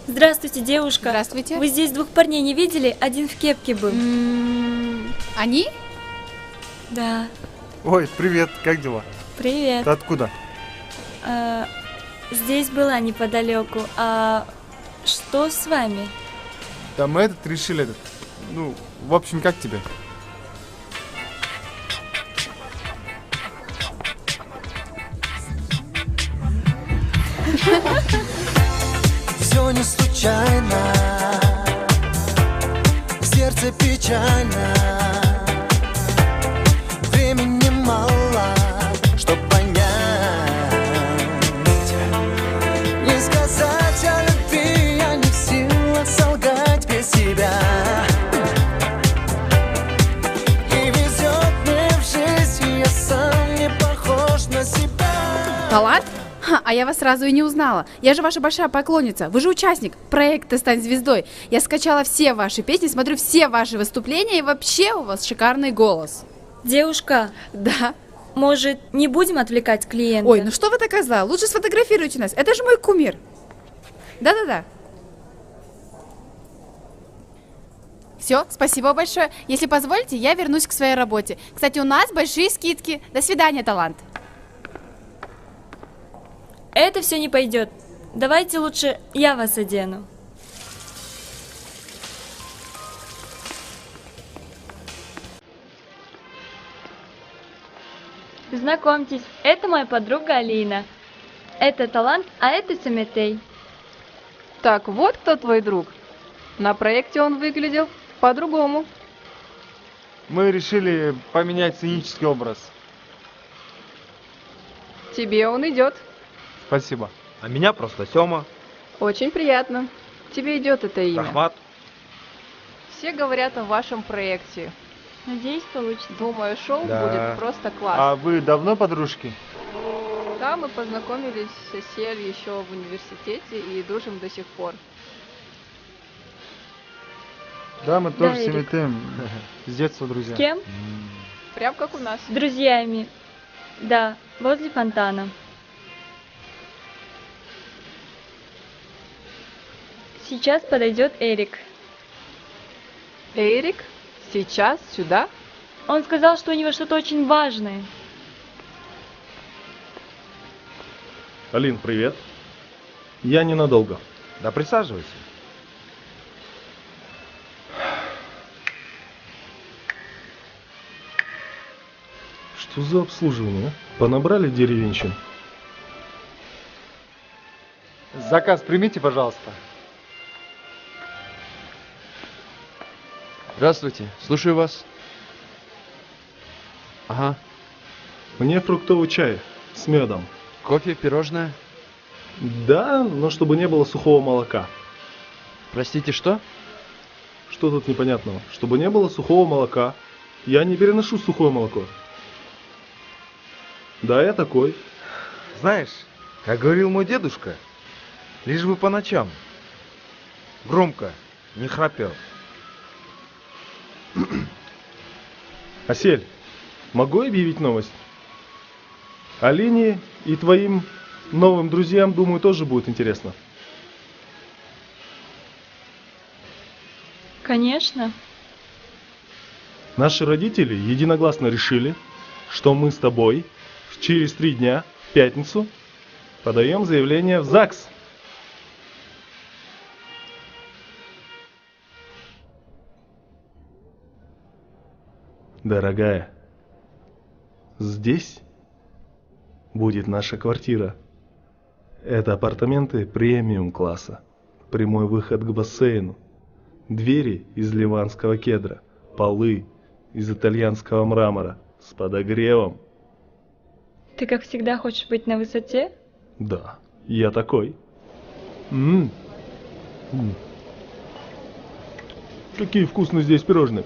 Здравствуйте, девушка. Здравствуйте. Вы здесь двух парней не видели? Один в кепке был. Они? Да. Ой, привет, как дела? Привет. Ты откуда? Здесь была неподалеку. А что с вами? Да мы решили. Ну, в общем, как тебе? Все не случайно, сердце печально, времени мало, чтоб понять, не сказать о любви, я не в силах солгать без себя. И везет мне в жизни, я сам не похож на себя. Талант? А я вас сразу и не узнала. Я же ваша большая поклонница. Вы же участник проекта «Стань звездой». Я скачала все ваши песни, смотрю все ваши выступления, и вообще у вас шикарный голос. Девушка. Да? Может, не будем отвлекать клиента? Ой, ну что вы такая злая? Лучше сфотографируйте нас. Это же мой кумир. Да-да-да. Все, спасибо большое. Если позволите, я вернусь к своей работе. Кстати, у нас большие скидки. До свидания, Талант. Это все не пойдет. Давайте лучше я вас одену. Знакомьтесь, это моя подруга Алина. Это Талант, а это Сумитей. Так, вот кто твой друг. На проекте он выглядел по-другому. Мы решили поменять сценический образ. Тебе он идет. Спасибо. А меня просто Сёма. Очень приятно. Тебе идет это имя. Рахмат. Все говорят о вашем проекте. Надеюсь, получится. Думаю, шоу Да. будет просто класс. А вы давно подружки? Да, мы познакомились с Асель еще в университете и дружим до сих пор. Да, мы тоже Да, с Эрик. Симитеем с детства друзья. С кем? Прям как у нас. С друзьями. Да, возле фонтана. Сейчас подойдет Эрик. Эрик? Сейчас? Сюда? Он сказал, что у него что-то очень важное. Алин, привет. Я ненадолго. Да присаживайся. Что за обслуживание? Понабрали деревенщин? Заказ примите, пожалуйста. Здравствуйте, слушаю вас. Ага. Мне фруктовый чай с медом. Кофе, пирожное? Да, но чтобы не было сухого молока. Простите, что? Что тут непонятного? Чтобы не было сухого молока. Я не переношу сухое молоко. Да, я такой. Знаешь, как говорил мой дедушка, лишь бы по ночам громко не храпел. Асель, могу объявить новость? Алине и твоим новым друзьям, думаю, тоже будет интересно. Конечно. Наши родители единогласно решили, что мы с тобой через 3 дня, в пятницу, Подаем заявление в ЗАГС. Дорогая, здесь будет наша квартира. Это апартаменты премиум класса. Прямой выход к бассейну. Двери из ливанского кедра. Полы из итальянского мрамора. С подогревом. Ты, как всегда, хочешь быть на высоте? Да, я такой. Какие вкусные здесь пирожные.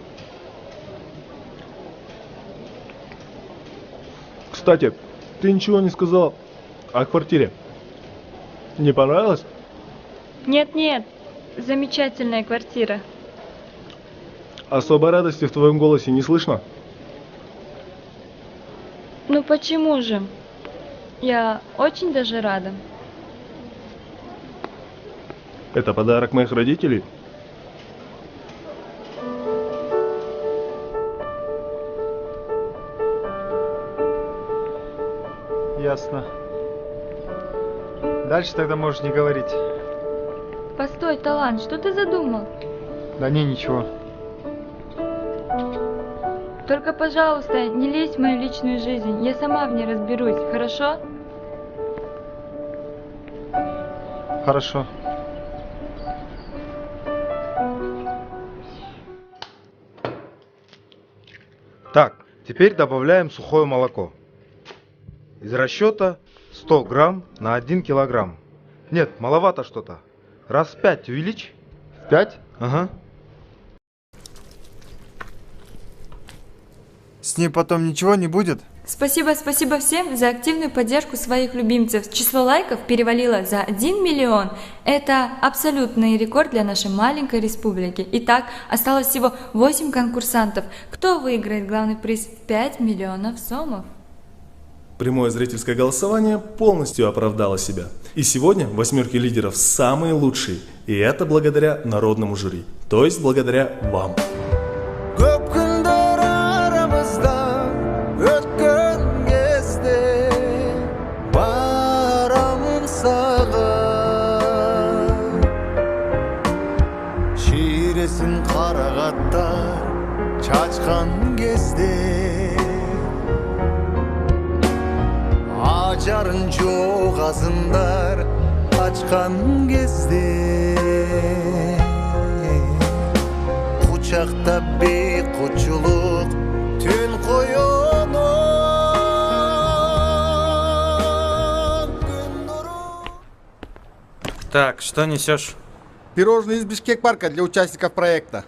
Кстати, ты ничего не сказал о квартире. Не понравилось? Нет, замечательная квартира. Особой радости в твоем голосе не слышно? Ну почему же? Я очень даже рада. Это подарок моих родителей? Ясно. Дальше тогда можешь не говорить. Постой, Талант, что ты задумал? Да не, ничего. Только, пожалуйста, не лезь в мою личную жизнь. Я сама в ней разберусь, хорошо? Хорошо. Так, теперь добавляем сухое молоко. Из расчета 100 грамм на 1 килограмм. Нет, маловато что-то. Раз в 5 увеличь. В 5? Ага. С ней потом ничего не будет? Спасибо всем за активную поддержку своих любимцев. Число лайков перевалило за 1 миллион. Это абсолютный рекорд для нашей маленькой республики. Итак, осталось всего 8 конкурсантов. Кто выиграет главный приз в 5 миллионов сомов? Прямое зрительское голосование полностью оправдало себя. И сегодня в 8 лидеров самые лучшие. И это благодаря народному жюри. То есть благодаря вам. Çaçkan gezde Acarın çok azınlar Açkan gezde Kucakta bir kuçuluk Tün koyunu Так, что несешь? Пирожные из Бишкек-парка для участников проекта.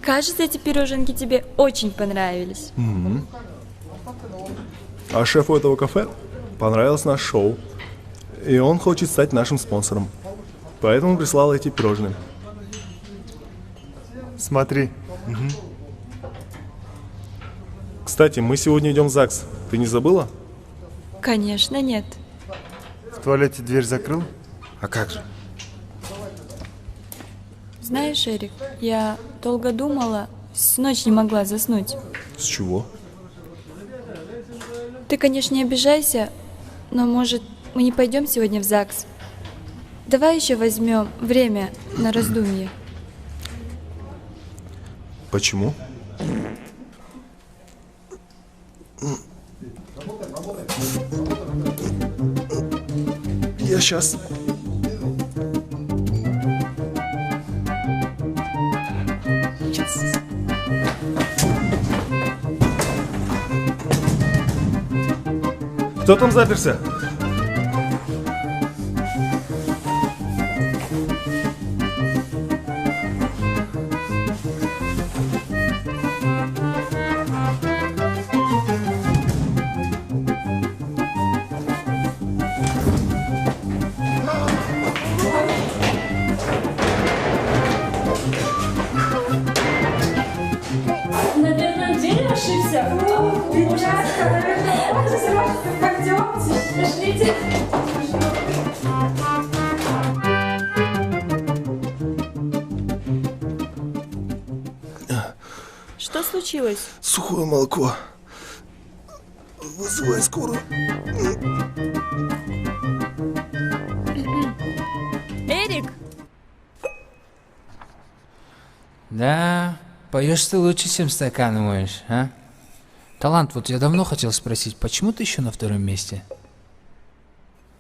Кажется, эти пироженки тебе очень понравились. А шефу этого кафе понравилось наше шоу. И он хочет стать нашим спонсором. Поэтому прислал эти пирожные. Смотри. Кстати, мы сегодня идем в ЗАГС. Ты не забыла? Конечно, нет. В туалете дверь закрыл? А как же? Знаешь, Эрик, я долго думала, всю ночь не могла заснуть. С чего? Ты, конечно, не обижайся, но, может, мы не пойдем сегодня в ЗАГС? Давай еще возьмем время на раздумье. Почему? Я сейчас... Кто там заперся? Наверное, дверь ошибся. Ребятка, наверное, пойдемте, пошлите. Что случилось? Сухое молоко. Вызывай скорую. Эрик! Да, поешь ты лучше, чем стакан моешь, а? Талант, вот я давно хотел спросить, почему ты еще на втором месте?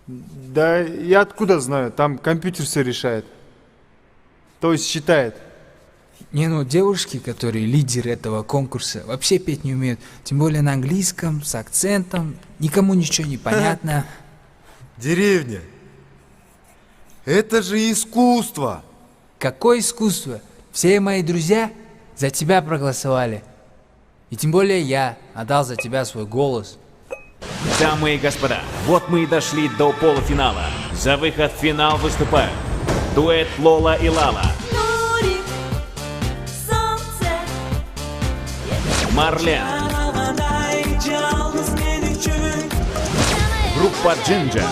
Да я откуда знаю, там компьютер все решает. То есть считает. Не, ну девушки, которые лидеры этого конкурса, вообще петь не умеют. Тем более на английском, с акцентом, никому ничего не понятно. Деревня. Это же искусство. Какое искусство? Все мои друзья за тебя проголосовали. И тем более я отдал за тебя свой голос. Дамы и господа, вот мы и дошли до полуфинала. За выход в финал выступают дуэт Лола и Лала, Марлен, группа Джинджер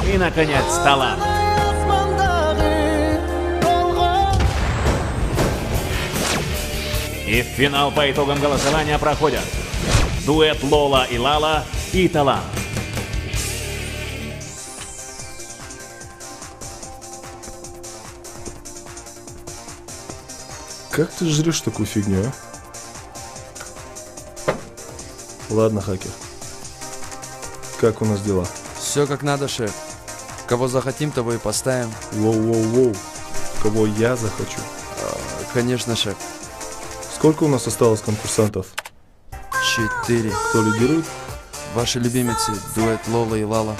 и, наконец, Талант. И в финал по итогам голосования проходят дуэт Лола и Лала и Талант. Как ты жрешь такую фигню, а? Ладно, хакер. Как у нас дела? Все как надо, шеф. Кого захотим, того и поставим. Воу-воу-воу. Кого я захочу? Конечно, шеф. Сколько у нас осталось конкурсантов? 4. Кто лидирует? Ваши любимицы, дуэт Лола и Лала.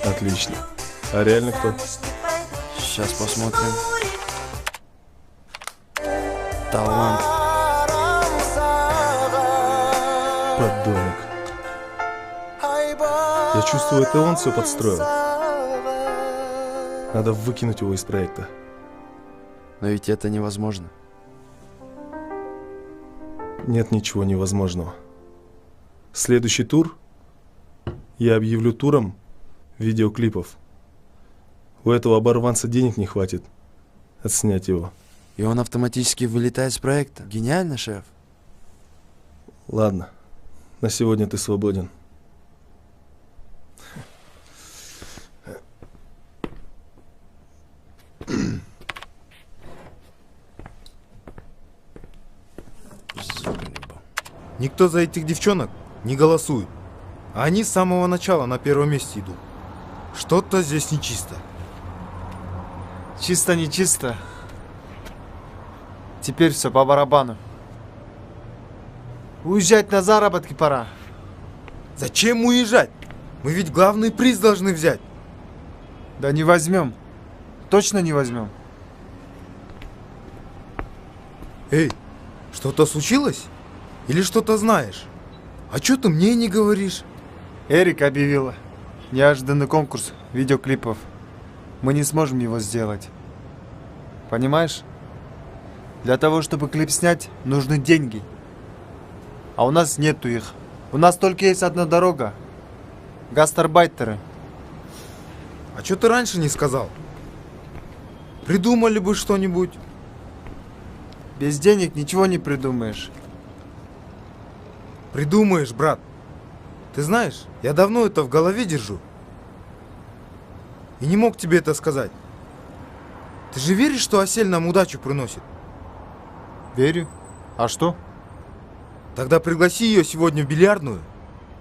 Отлично. А реально кто? Сейчас посмотрим. Талант. Подонок. Я чувствую, это он все подстроил. Надо выкинуть его из проекта. Но ведь это невозможно. Нет ничего невозможного. Следующий тур я объявлю туром видеоклипов. У этого оборванца денег не хватит отснять его. И он автоматически вылетает с проекта. Гениально, шеф. Ладно, на сегодня ты свободен. Никто за этих девчонок не голосует. А они с самого начала на первом месте идут. Что-то здесь нечисто. Чисто, не чисто. Теперь все по барабану. Уезжать на заработки пора. Зачем уезжать? Мы ведь главный приз должны взять. Да не возьмем. Точно не возьмем. Эй, что-то случилось? Или что-то знаешь? А что ты мне не говоришь? Эрик объявила неожиданный конкурс видеоклипов. Мы не сможем его сделать. Понимаешь? Для того, чтобы клип снять, нужны деньги. А у нас нету их. У нас только есть одна дорога. Гастарбайтеры. А что ты раньше не сказал? Придумали бы что-нибудь. Без денег ничего не придумаешь. Придумаешь, брат. Ты знаешь, я давно это в голове держу. И не мог тебе это сказать. Ты же веришь, что Асель нам удачу приносит? Верю. А что? Тогда пригласи ее сегодня в бильярдную.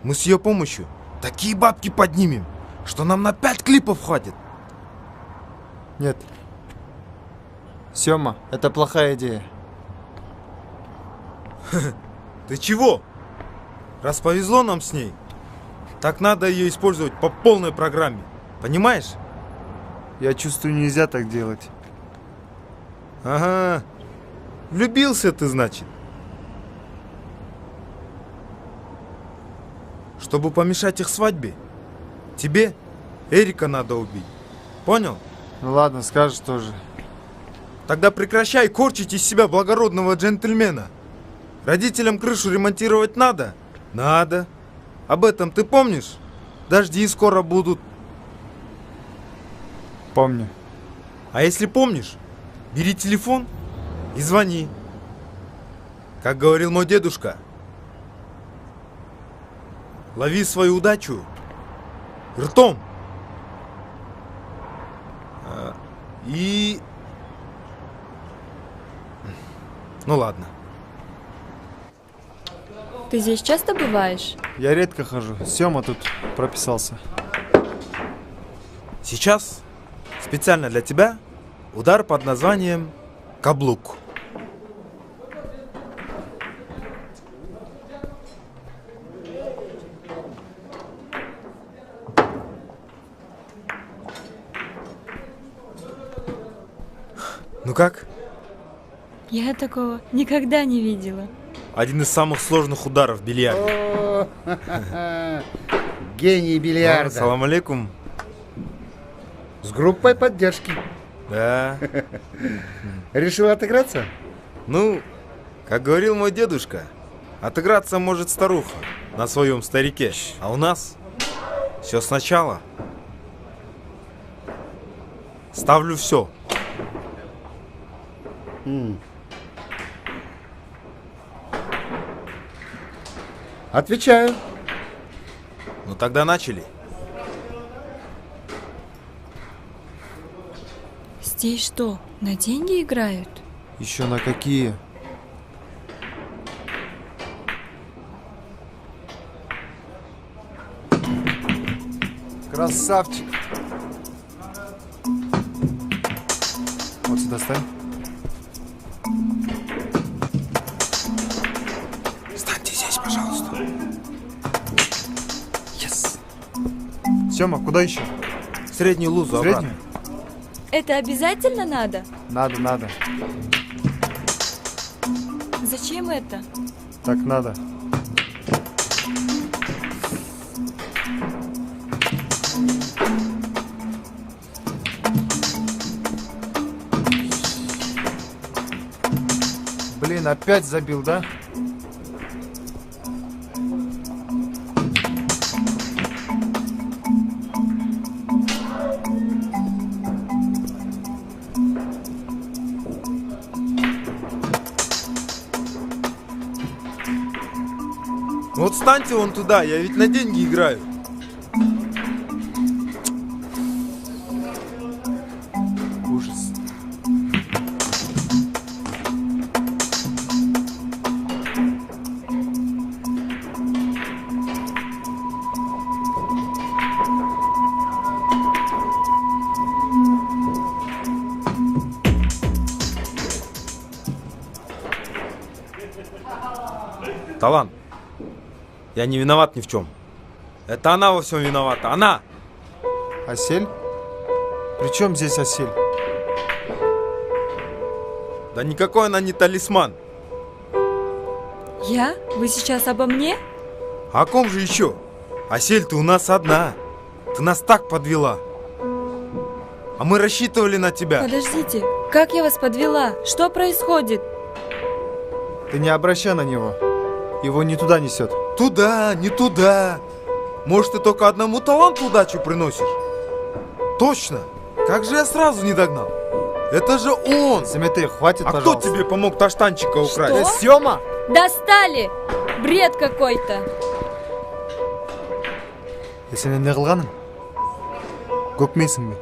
Мы с ее помощью такие бабки поднимем, что нам на 5 клипов хватит. Нет. Сёма, это плохая идея. Ты чего? Раз повезло нам с ней, так надо ее использовать по полной программе. Понимаешь? Я чувствую, нельзя так делать. Ага. Влюбился ты, значит. Чтобы помешать их свадьбе, тебе Эрика надо убить. Понял? Ну ладно, скажешь тоже. Тогда прекращай корчить из себя благородного джентльмена. Родителям крышу ремонтировать надо? Надо. Об этом ты помнишь? Дожди скоро будут. Помню. А если помнишь, бери телефон и звони. Как говорил мой дедушка, лови свою удачу ртом. И... Ну ладно. Ты здесь часто бываешь? Я редко хожу. Сёма тут прописался. Сейчас специально для тебя удар под названием каблук. Ну как? Я такого никогда не видела. Один из самых сложных ударов в бильярде. О, гений бильярда. Салам алейкум. С группой поддержки. Да. Решил отыграться? Ну, как говорил мой дедушка, отыграться может старуха на своем старике. А у нас все сначала. Ставлю все. Отвечаю. Ну тогда начали. Здесь что, на деньги играют? Еще на какие? Красавчик. Вот сюда ставь. Встаньте здесь, пожалуйста. Yes. Сёма, куда еще? Среднюю лузу обратно. Среднюю? Это обязательно надо? Надо. Зачем это? Так надо. Блин, опять забил, да? Вот встаньте вон туда, я ведь на деньги играю. Ужас. Талант. Я не виноват ни в чем. Это она во всем виновата. Она! Асель? При чем здесь Асель? Да никакой она не талисман. Я? Вы сейчас обо мне? А о ком же еще? Асель, ты у нас одна. Ты нас так подвела. А мы рассчитывали на тебя. Подождите, как я вас подвела? Что происходит? Ты не обращай на него. Его не туда несет. Туда, не туда. Может, ты только одному таланту удачу приносишь? Точно. Как же я сразу не догнал? Это же он. Заметы, хватит, а пожалуйста. Кто тебе помог таштанчика украсть? Что? Сёма! Достали! Бред какой-то. Сен не кылганың? Көкмейсің бе?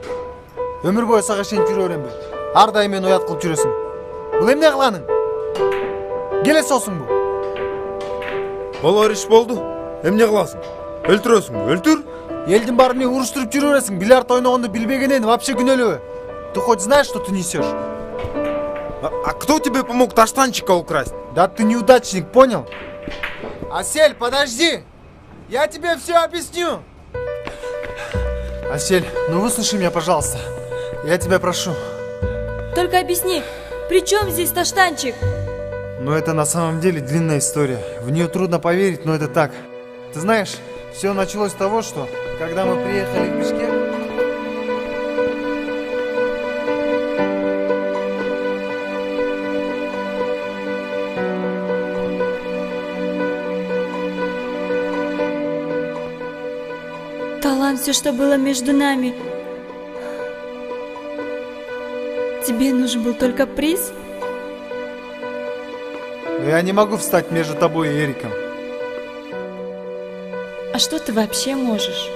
Өмір бойы саға шейін жүре берем бе? Ардайым мені оят қылып жүресің. Бұл эмне кылганың? Келе соқсың бұл. Болар иш болды. Эмне кыласың? Өлтүрөсүң, өлтүр. Елдің барын не уруштырып жүрө бересің? Бильярд ойнағанды білбегенен вообще күнөлүү. Ты хоть знаешь, что ты несешь? А кто тебе помог таштанчика украсть? Да ты неудачник, понял? Асель, подожди! Я тебе все объясню! Асель, ну выслушай меня, пожалуйста. Я тебя прошу. Только объясни, при чем здесь таштанчик? Ну это на самом деле длинная история. В нее трудно поверить, но это так. Ты знаешь, все началось с того, что когда мы приехали в Бишкек... Талант, все, что было между нами. Тебе нужен был только приз? Но я не могу встать между тобой и Эриком. А что ты вообще можешь?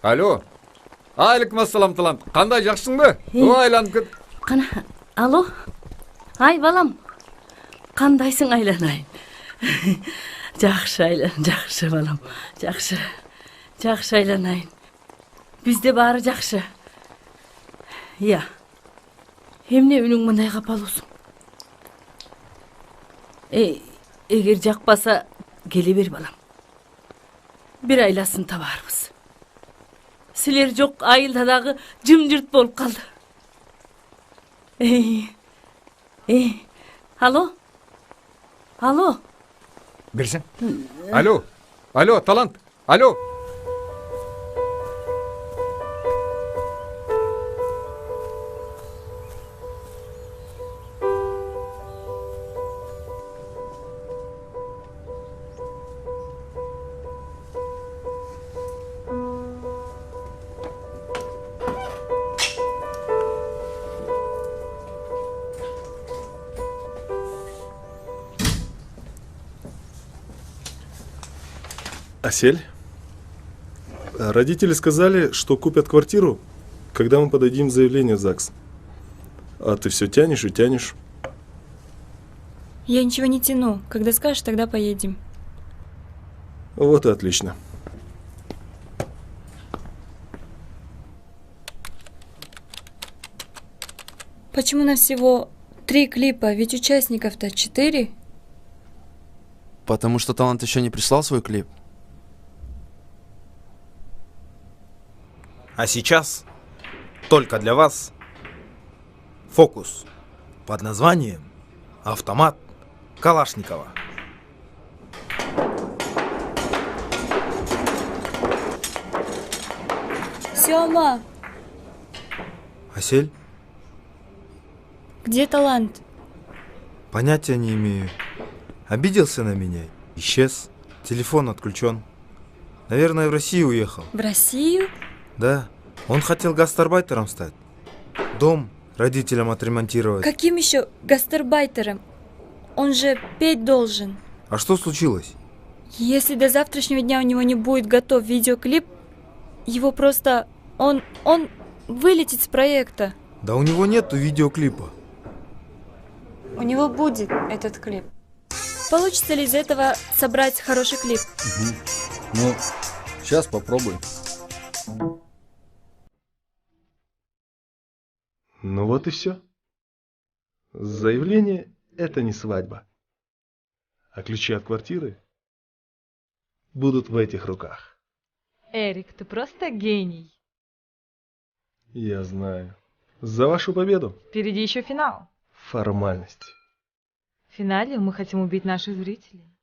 Алло. Алейкум ассалам талант. Қандай жақсың ба? Айланып кет. Қана, алло. Ай, балам. Қандайсың айланайын? Жақсы айлан, жақсы балам. Жақсы. Жақсы айланайын. Бізде бары жақсы. Я. Емне үнің мындай қапалусың? Егер жақпаса, келе бер балам. Bir айласын табарбыз. Сілер жоқ айылдадағы жым-жырт болып қалды. Алло? Алло? Берсең. Алло. Алло, талант. Алло. Асель, родители сказали, что купят квартиру, когда мы подадим заявление в ЗАГС. А ты все тянешь и тянешь. Я ничего не тяну. Когда скажешь, тогда поедем. Вот и отлично. Почему на всего 3 клипа, ведь участников-то 4? Потому что Талант еще не прислал свой клип. А сейчас только для вас фокус под названием «Автомат Калашникова». Сёма, Асель? где талант? Понятия не имею. Обиделся на меня, исчез, телефон отключен. Наверное, в Россию уехал. В Россию? Да, он хотел гастарбайтером стать. Дом родителям отремонтировать. Каким еще гастарбайтером? Он же петь должен. А что случилось? Если до завтрашнего дня у него не будет готов видеоклип, его просто... Он вылетит с проекта. Да у него нету видеоклипа. У него будет этот клип. Получится ли из этого собрать хороший клип? Ну, сейчас попробуем. Ну вот и все. Заявление – это не свадьба. А ключи от квартиры будут в этих руках. Эрик, ты просто гений. Я знаю. За вашу победу. Впереди еще финал. Формальность. В финале мы хотим убить наших зрителей.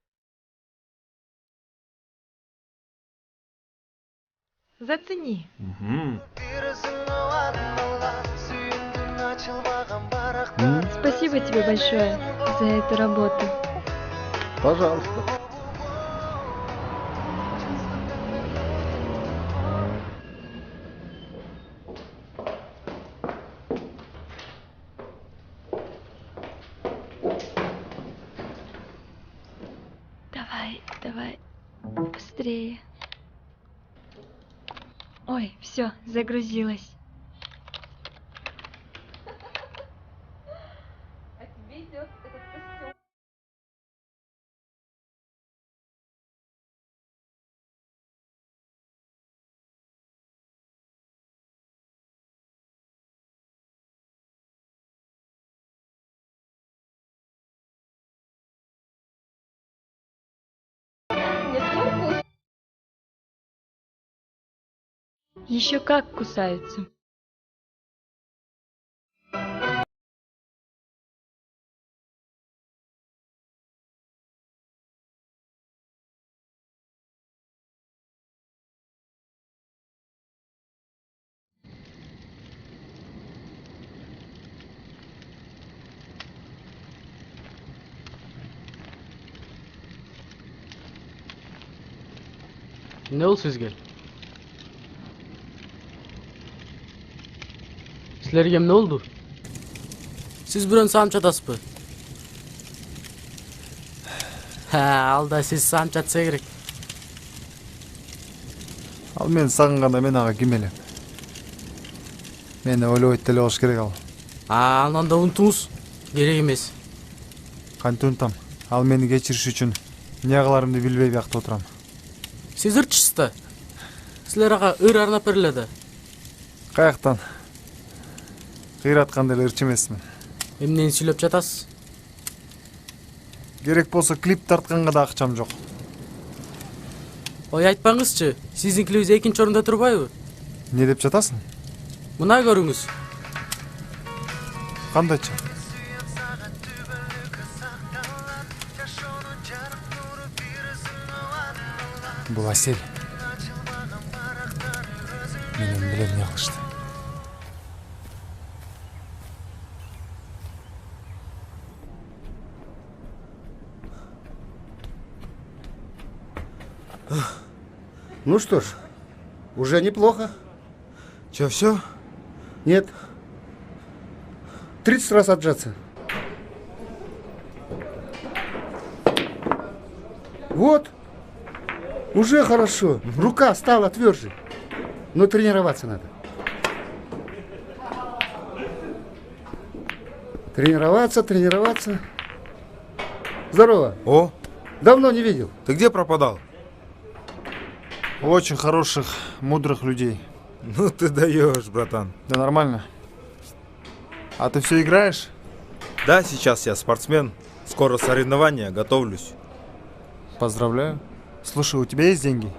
Зацени. Спасибо тебе большое за эту работу. Пожалуйста. Давай, быстрее. Ой, все, загрузилась. А тебе идет этот костюм. Еще как кусаются. эмне болду сизге? Силерге эмне болду? Сиз бирөөнү самчы атасызбы? Алда сиз самчы атса керек. Ал мен сагынганда мен ага ким элем? Мени ойлобойт деле болуш керек ал. Анан да унутуңуз. Керек эмес. Кантип унутам? Ал мени кечириш үчүн эмне кыларымды билбей биякта отурам. Сиз ырчысыз да. Силер ага ыр арнап бериле да. Каяктан? Кыйраткан деле ырчы эмесмин. Эмнени сүйлөп жатасыз? Керек болсо клип тартканга да акчам жок. Ой, айтпаңызчы. Сиздин клибиз экинчи орунда турбайбы? Не деп жатасың? Мына көрүңүз. Кандайча? Бул Асель. Менен билем эмне кылышты. Ну что ж, уже неплохо. Че, все? Нет. 30 раз отжаться. Вот. Уже хорошо. Рука стала тверже. Но тренироваться надо. Тренироваться. Здорово. О. Давно не видел. Ты где пропадал? Очень хороших, мудрых людей. Ну ты даешь, братан. Да нормально. А ты все играешь? Да, сейчас я спортсмен. Скоро соревнования, готовлюсь. Поздравляю. Слушай, у тебя есть деньги?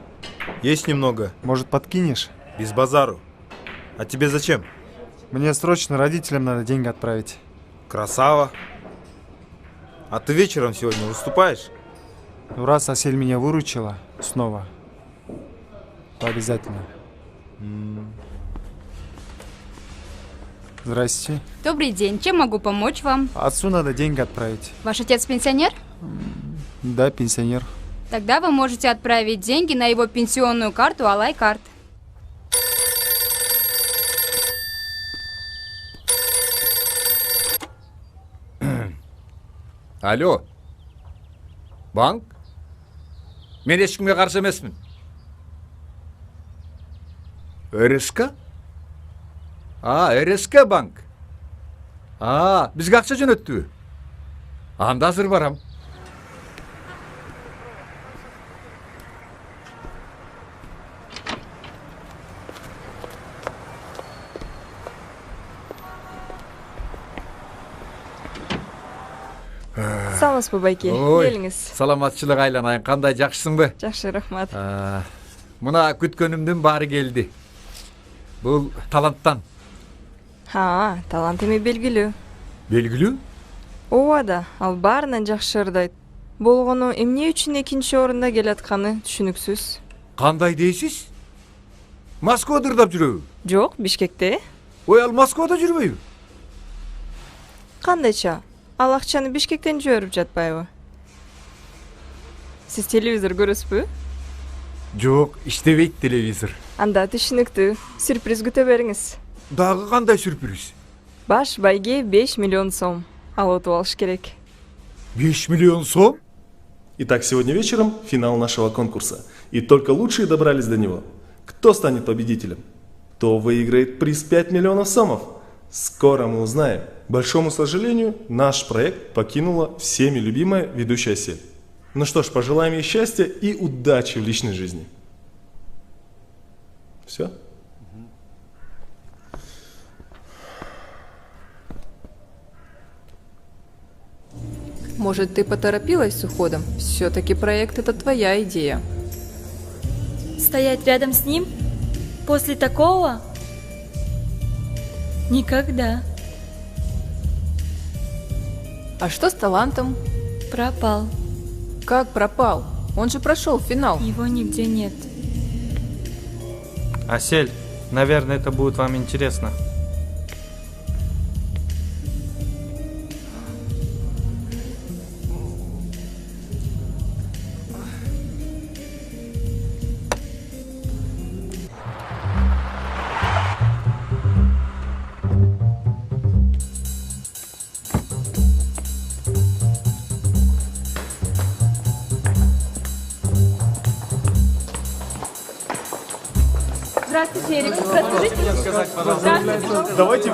Есть немного. Может, подкинешь? Без базару. А тебе зачем? Мне срочно родителям надо деньги отправить. Красава. А ты вечером сегодня выступаешь? Ну, раз Асель меня выручила снова, то обязательно. Здрасте. Добрый день. Чем могу помочь вам? Отцу надо деньги отправить. Ваш отец пенсионер? Да, пенсионер. Тогда вы можете отправить деньги на его пенсионную карту Алай-карт. Алло. Банк? Мен ешкімге қарсы емесмін. РСК? РСК банк. Бізге ақша жөнөттү. Анда азыр барам. Саламатсызбы, байке? Келиңиз. Саламатчылык айланайын. Кандай, жакшысыңбы? Жакшы, рахмат. Мына күткөнүмдүн баары келди. Бул таланттан. Талант эми белгилүү. Белгилүү? Ооба да, ал баарынан жакшы ырдайт. Болгону эмне үчүн экинчи орунда келатканы түшүнүксүз. Кандай дейсиз? Москвада ырдап жүрөбү? Жок, Бишкекте. Ой, ал Москвада жүрбөйбү? Кандайча? Ал акчаны Бишкектен жиберип жатпайбы? Сиз телевизор көрөсүзбү? Жок, иштебейт телевизор. Анда түшүнүктүү. Сюрприз күтө бериңиз. Дагы кандай сюрприз? Баш байге 5 миллион сом. Ал утуп алыш керек. 5 миллион сом? Итак, сегодня вечером финал нашего конкурса. И только лучшие добрались до него. Кто станет победителем? Кто выиграет приз 5 миллионов сомов? Скоро мы узнаем. К большому сожалению, наш проект покинула всеми любимая ведущая Асель. Ну что ж, пожелаем ей счастья и удачи в личной жизни. Все? Может, ты поторопилась с уходом? Все-таки проект — это твоя идея. Стоять рядом с ним? После такого? Никогда. А что с талантом? Пропал. Как пропал? Он же прошел финал. Его нигде нет. Асель, наверное, это будет вам интересно. Здравствуйте, Эрик. Расскажите.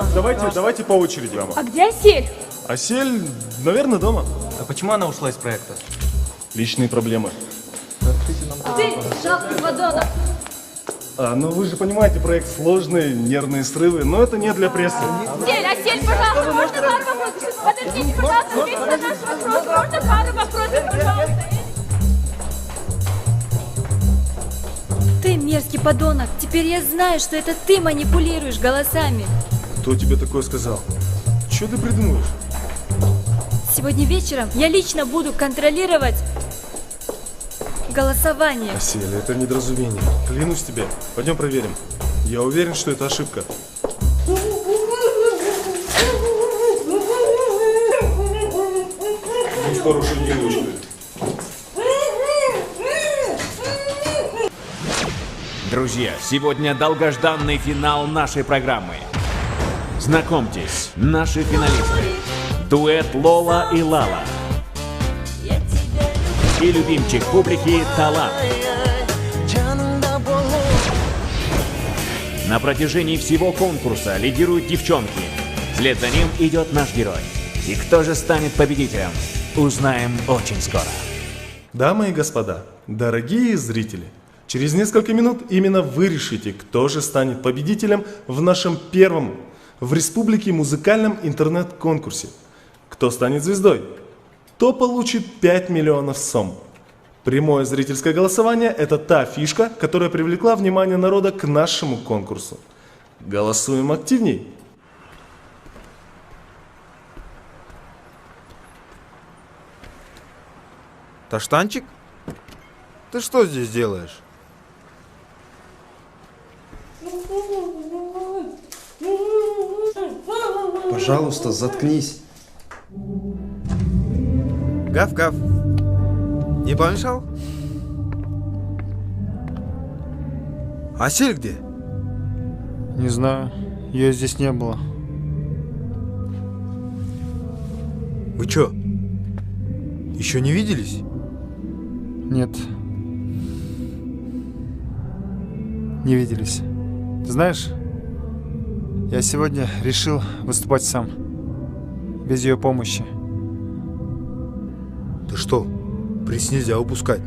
Давайте по очереди. А где Асель? Асель, наверное, дома. А почему она ушла из проекта? Личные проблемы. Ты, жалко Подонок. Ну вы же понимаете, проект сложный, нервные срывы, но это не для прессы. Асель, пожалуйста, можно пару вопросов? Подождите, пожалуйста, ответьте на наш вопрос. Можно пару вопросов, пожалуйста? Ты мерзкий подонок. Теперь я знаю, что это ты манипулируешь голосами. Кто тебе такое сказал? Что ты придумываешь? Сегодня вечером я лично буду контролировать голосование. Асель, это недоразумение. Клянусь тебе. Пойдем проверим. Я уверен, что это ошибка. Будь хорошей девочкой. Друзья, сегодня долгожданный финал нашей программы. Знакомьтесь, наши финалисты. Дуэт Лола и Лала. И любимчик публики Талант. На протяжении всего конкурса лидируют девчонки. Вслед за ним идет наш герой. И кто же станет победителем, узнаем очень скоро. Дамы и господа, дорогие зрители, через несколько минут именно вы решите, кто же станет победителем в нашем первом в республике музыкальном интернет-конкурсе. Кто станет звездой? Кто получит 5 миллионов сом? Прямое зрительское голосование – это та фишка, которая привлекла внимание народа к нашему конкурсу. Голосуем активней! Таштанчик? Ты что здесь делаешь? Пожалуйста, заткнись. Гав-гав. Не помешал? Асель где? Не знаю, ее здесь не было. Вы чё? Еще не виделись? Нет. Не виделись. Ты знаешь, я сегодня решил выступать сам. Без ее помощи. Ты что, приз нельзя упускать?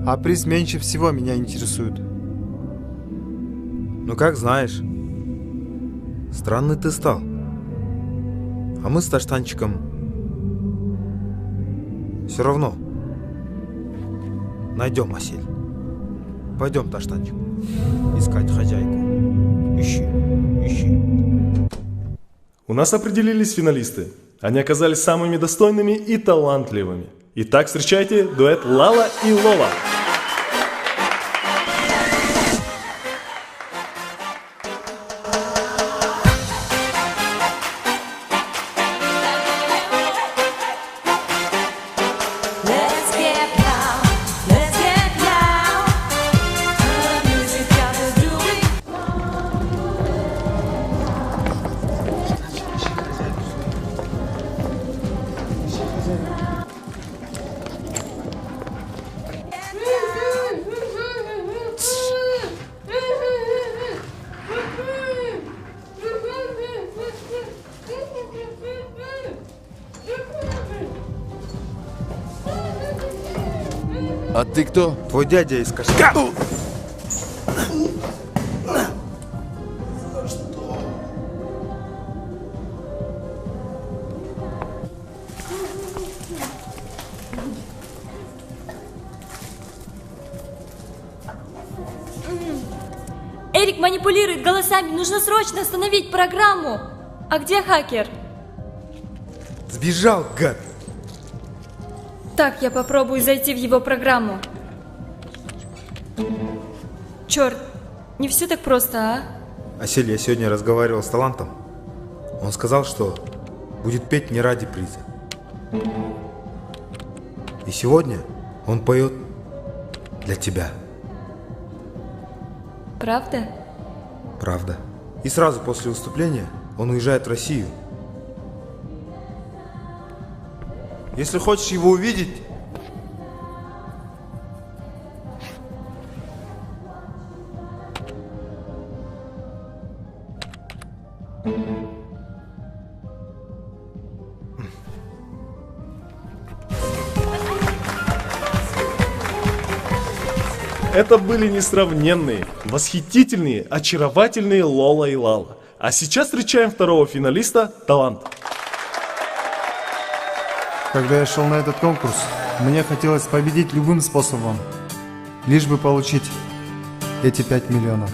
А приз меньше всего меня интересует. Ну как знаешь. Странный ты стал. А мы с Таштанчиком все равно найдем Асель. Пойдем, Таштанчик, искать хозяйку. Ищи. У нас определились финалисты. Они оказались самыми достойными и талантливыми. Итак, встречайте дуэт Лала и Лола. А ты кто? Твой дядя из Кашка. Эрик манипулирует голосами. Нужно срочно остановить программу. А где хакер? Сбежал, гад. Так, я попробую зайти в его программу. Черт, не все так просто, а? Асель, я сегодня разговаривал с Талантом. Он сказал, что будет петь не ради приза. И сегодня он поет для тебя. Правда? Правда. И сразу после выступления он уезжает в Россию. Если хочешь его увидеть, Это были несравненные, восхитительные, очаровательные Лола и Лала. А сейчас встречаем второго финалиста «Талант». Когда я шел на этот конкурс, мне хотелось победить любым способом, лишь бы получить эти 5 миллионов.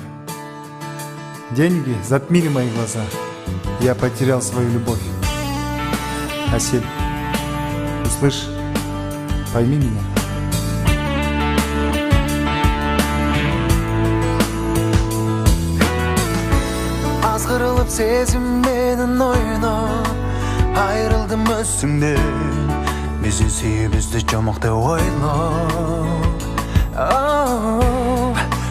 Деньги затмили мои глаза. Я потерял свою любовь. Асель, услышь, пойми меня. Azgırılıp sezimmenin oyunu Ayrıldım özümden Bizi sevizdi çamıqta oyla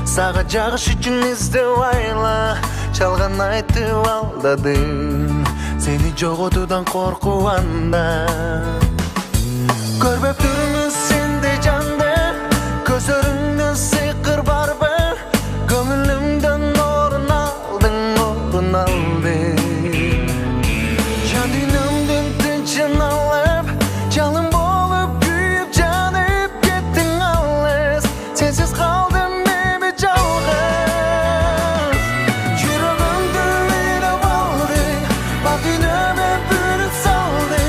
Sağa jağış üçün izde oyla Çalgan aytı aldadım Seni joğutudan korkuanda Körbep durumuz sende candı Gözörüngde sıkır barbe Gönlümden orun aldı Kendinimden tinçin alıp Çalım bolup büyüyüp canıp gittin alız Sensiz kaldım memi çalgız Yüreğimde yine baldı Batınıma bürüp saldı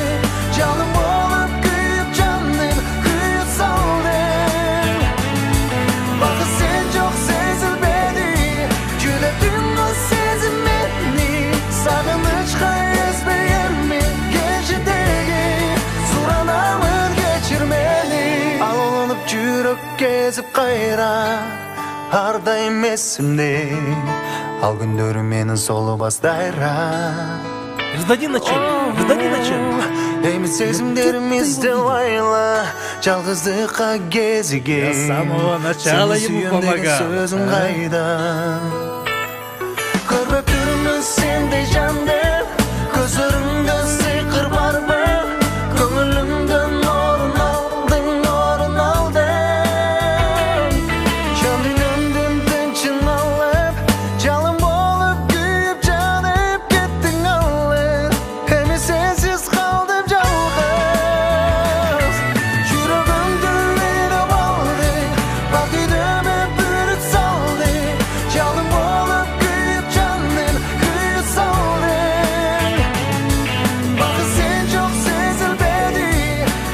Çalım bolup büyüyüp canım kıyıp saldı Bakı sen çok sezilmedi Güledin o sezilmedi Sağınışka ezbeyermi Gecedeki Suranamın geçirmeni Alınıp yürek gezip kayra Hardayım esimde Al gündörü menin solu bastayra Гражданин начальник! Эми сезимдеримизде вайла Жалгыздыкка кезиген Я с самого начала ему помогал. Сөзүң кайда Көрбөп жүрмүн сендей жанды Көзөрүңдө сыйкыр барбы Көңүлүмдөн орун алдың Жандүнүмдөн тынчын алып Жалын болуп күйүп жанып кеттиң алып Эми сенсиз калдым жалгыз Жүрөгүмдү ыйрап алды Бакыдымы бүрүп салды Жалын болуп күйүп жаным күйүп салды Бакы сен жок сезилбеди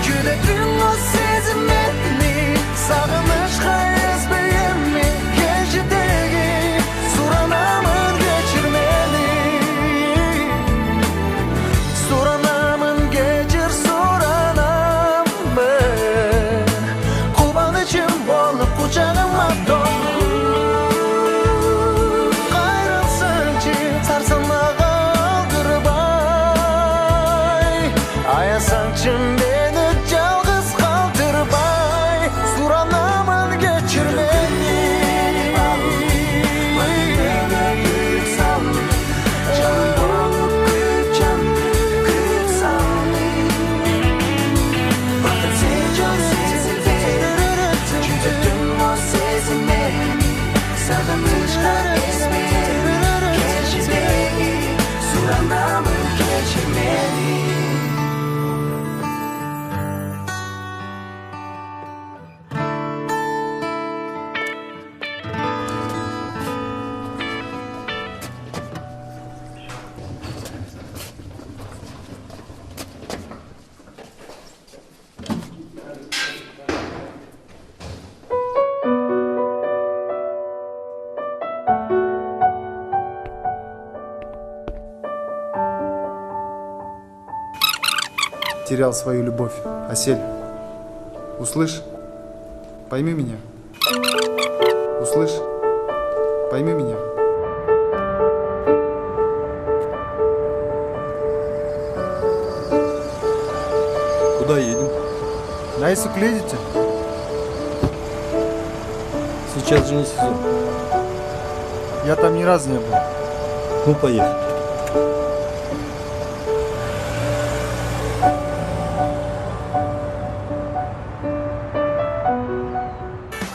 Жүрөгүң о сезилмedi Сагынычка эзбейемми Кежидеги Суранамын кечирмени Суранамын кечир суранамын Кубанычым болуп кучагыма Кайрылсынчы сарсанага алдырбай Аясаңчы мени жалгыз калтырбай Суранамын кечирмени Жалын болуп күйүп жаным күйүп салды Бакыт сен жок сезилбеди Жүрөктүм о сезиммени Сагынычка эзбейм Кечидеги Суранамын кечирмени Терял свою любовь. Асель, услышь, пойми меня. Услышь, пойми меня. Куда едем? На Исук едете? Сейчас же не сезон. Я там ни разу не был. Ну, поехали.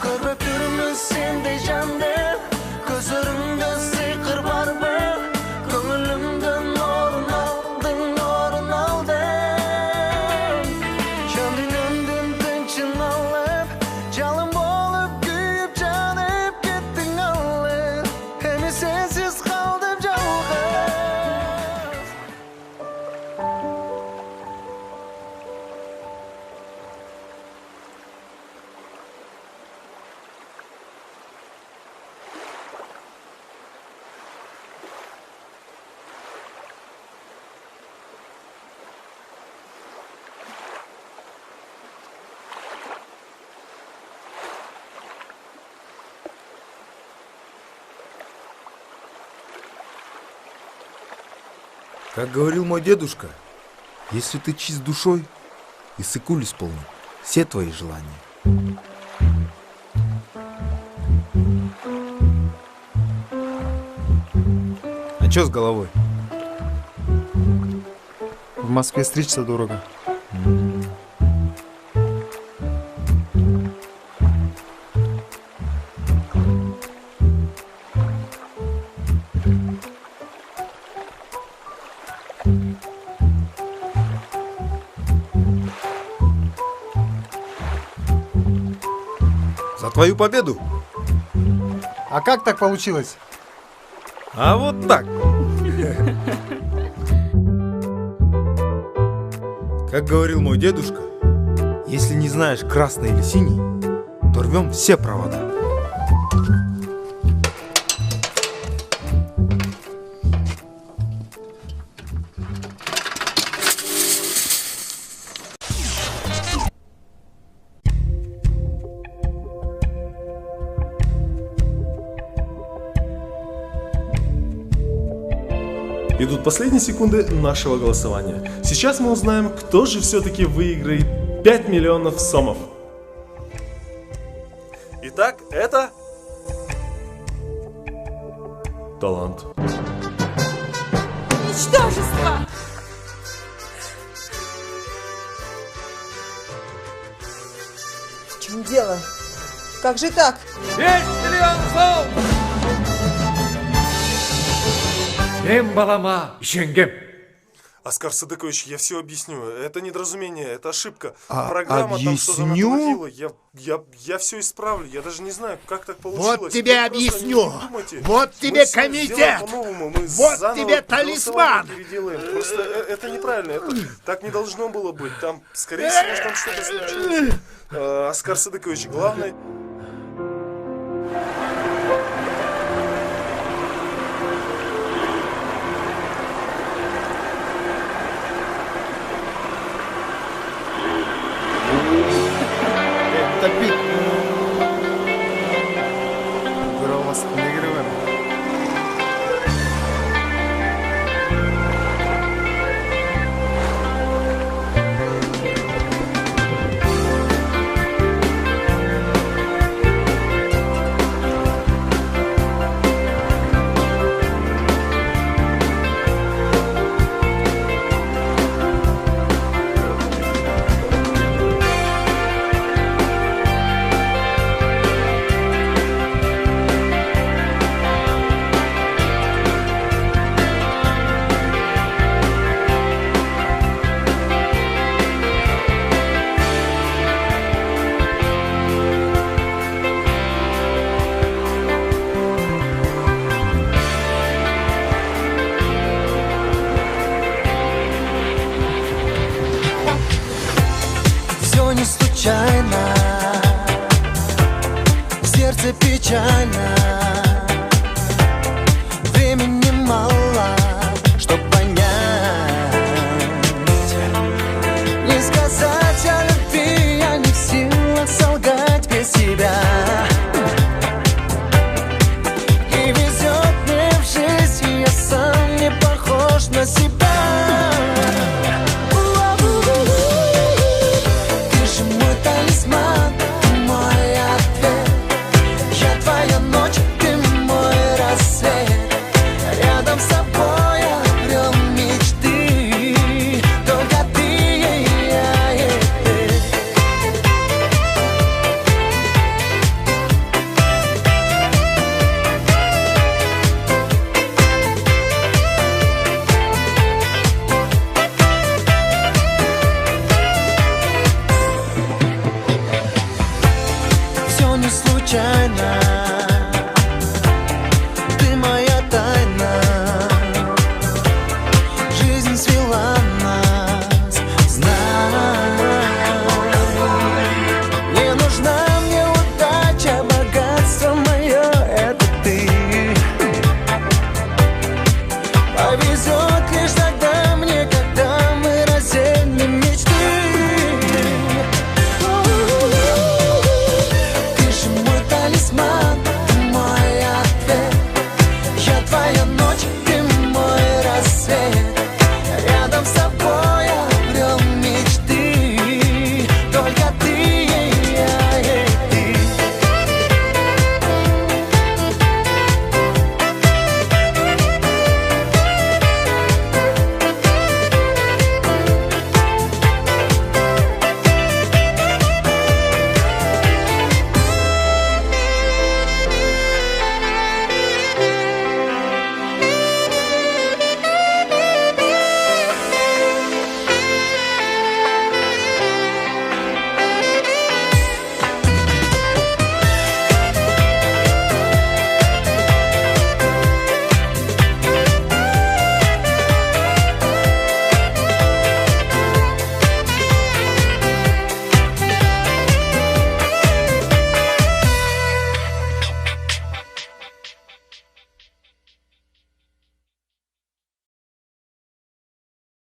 Көрбөп жүрмүн сендей жанды Көзөрүңдө сыйкыр барбы Көңүлүмдөн Как говорил мой дедушка, если ты чист душой, и сыкуль исполнит все твои желания. А чё с головой? В Москве стричься дорого. За твою победу! А как так получилось? А вот так! Как говорил мой дедушка, если не знаешь, красный или синий, то рвем все провода. Идут последние секунды нашего голосования. Сейчас мы узнаем, кто же все-таки выиграет 5 миллионов сомов. Итак, это... талант. Ничтожество! В чем дело? Как же так? 10 миллионов сом! Эмбалама Шенгем. Оскар Садыкович, я все объясню. Это недоразумение, это ошибка. А, Программа там что-то объясню? натворила. Я все исправлю. Я даже не знаю, как так получилось. Вот тебе Вы просто объясню. не думайте. Вот тебе Мы всё комитет. сделаем по-новому. Мы Вот заново тебе голосование талисман. переделаем. Просто это неправильно. Это так не должно было быть. Там, скорее всего, там что-то случилось. Оскар Садыкович, главное... Топить. Здорово, вас наигрываем. Все не случайно, сердце печально, времени мало, чтоб понять. Не сказать о любви, я не в силах солгать без тебя.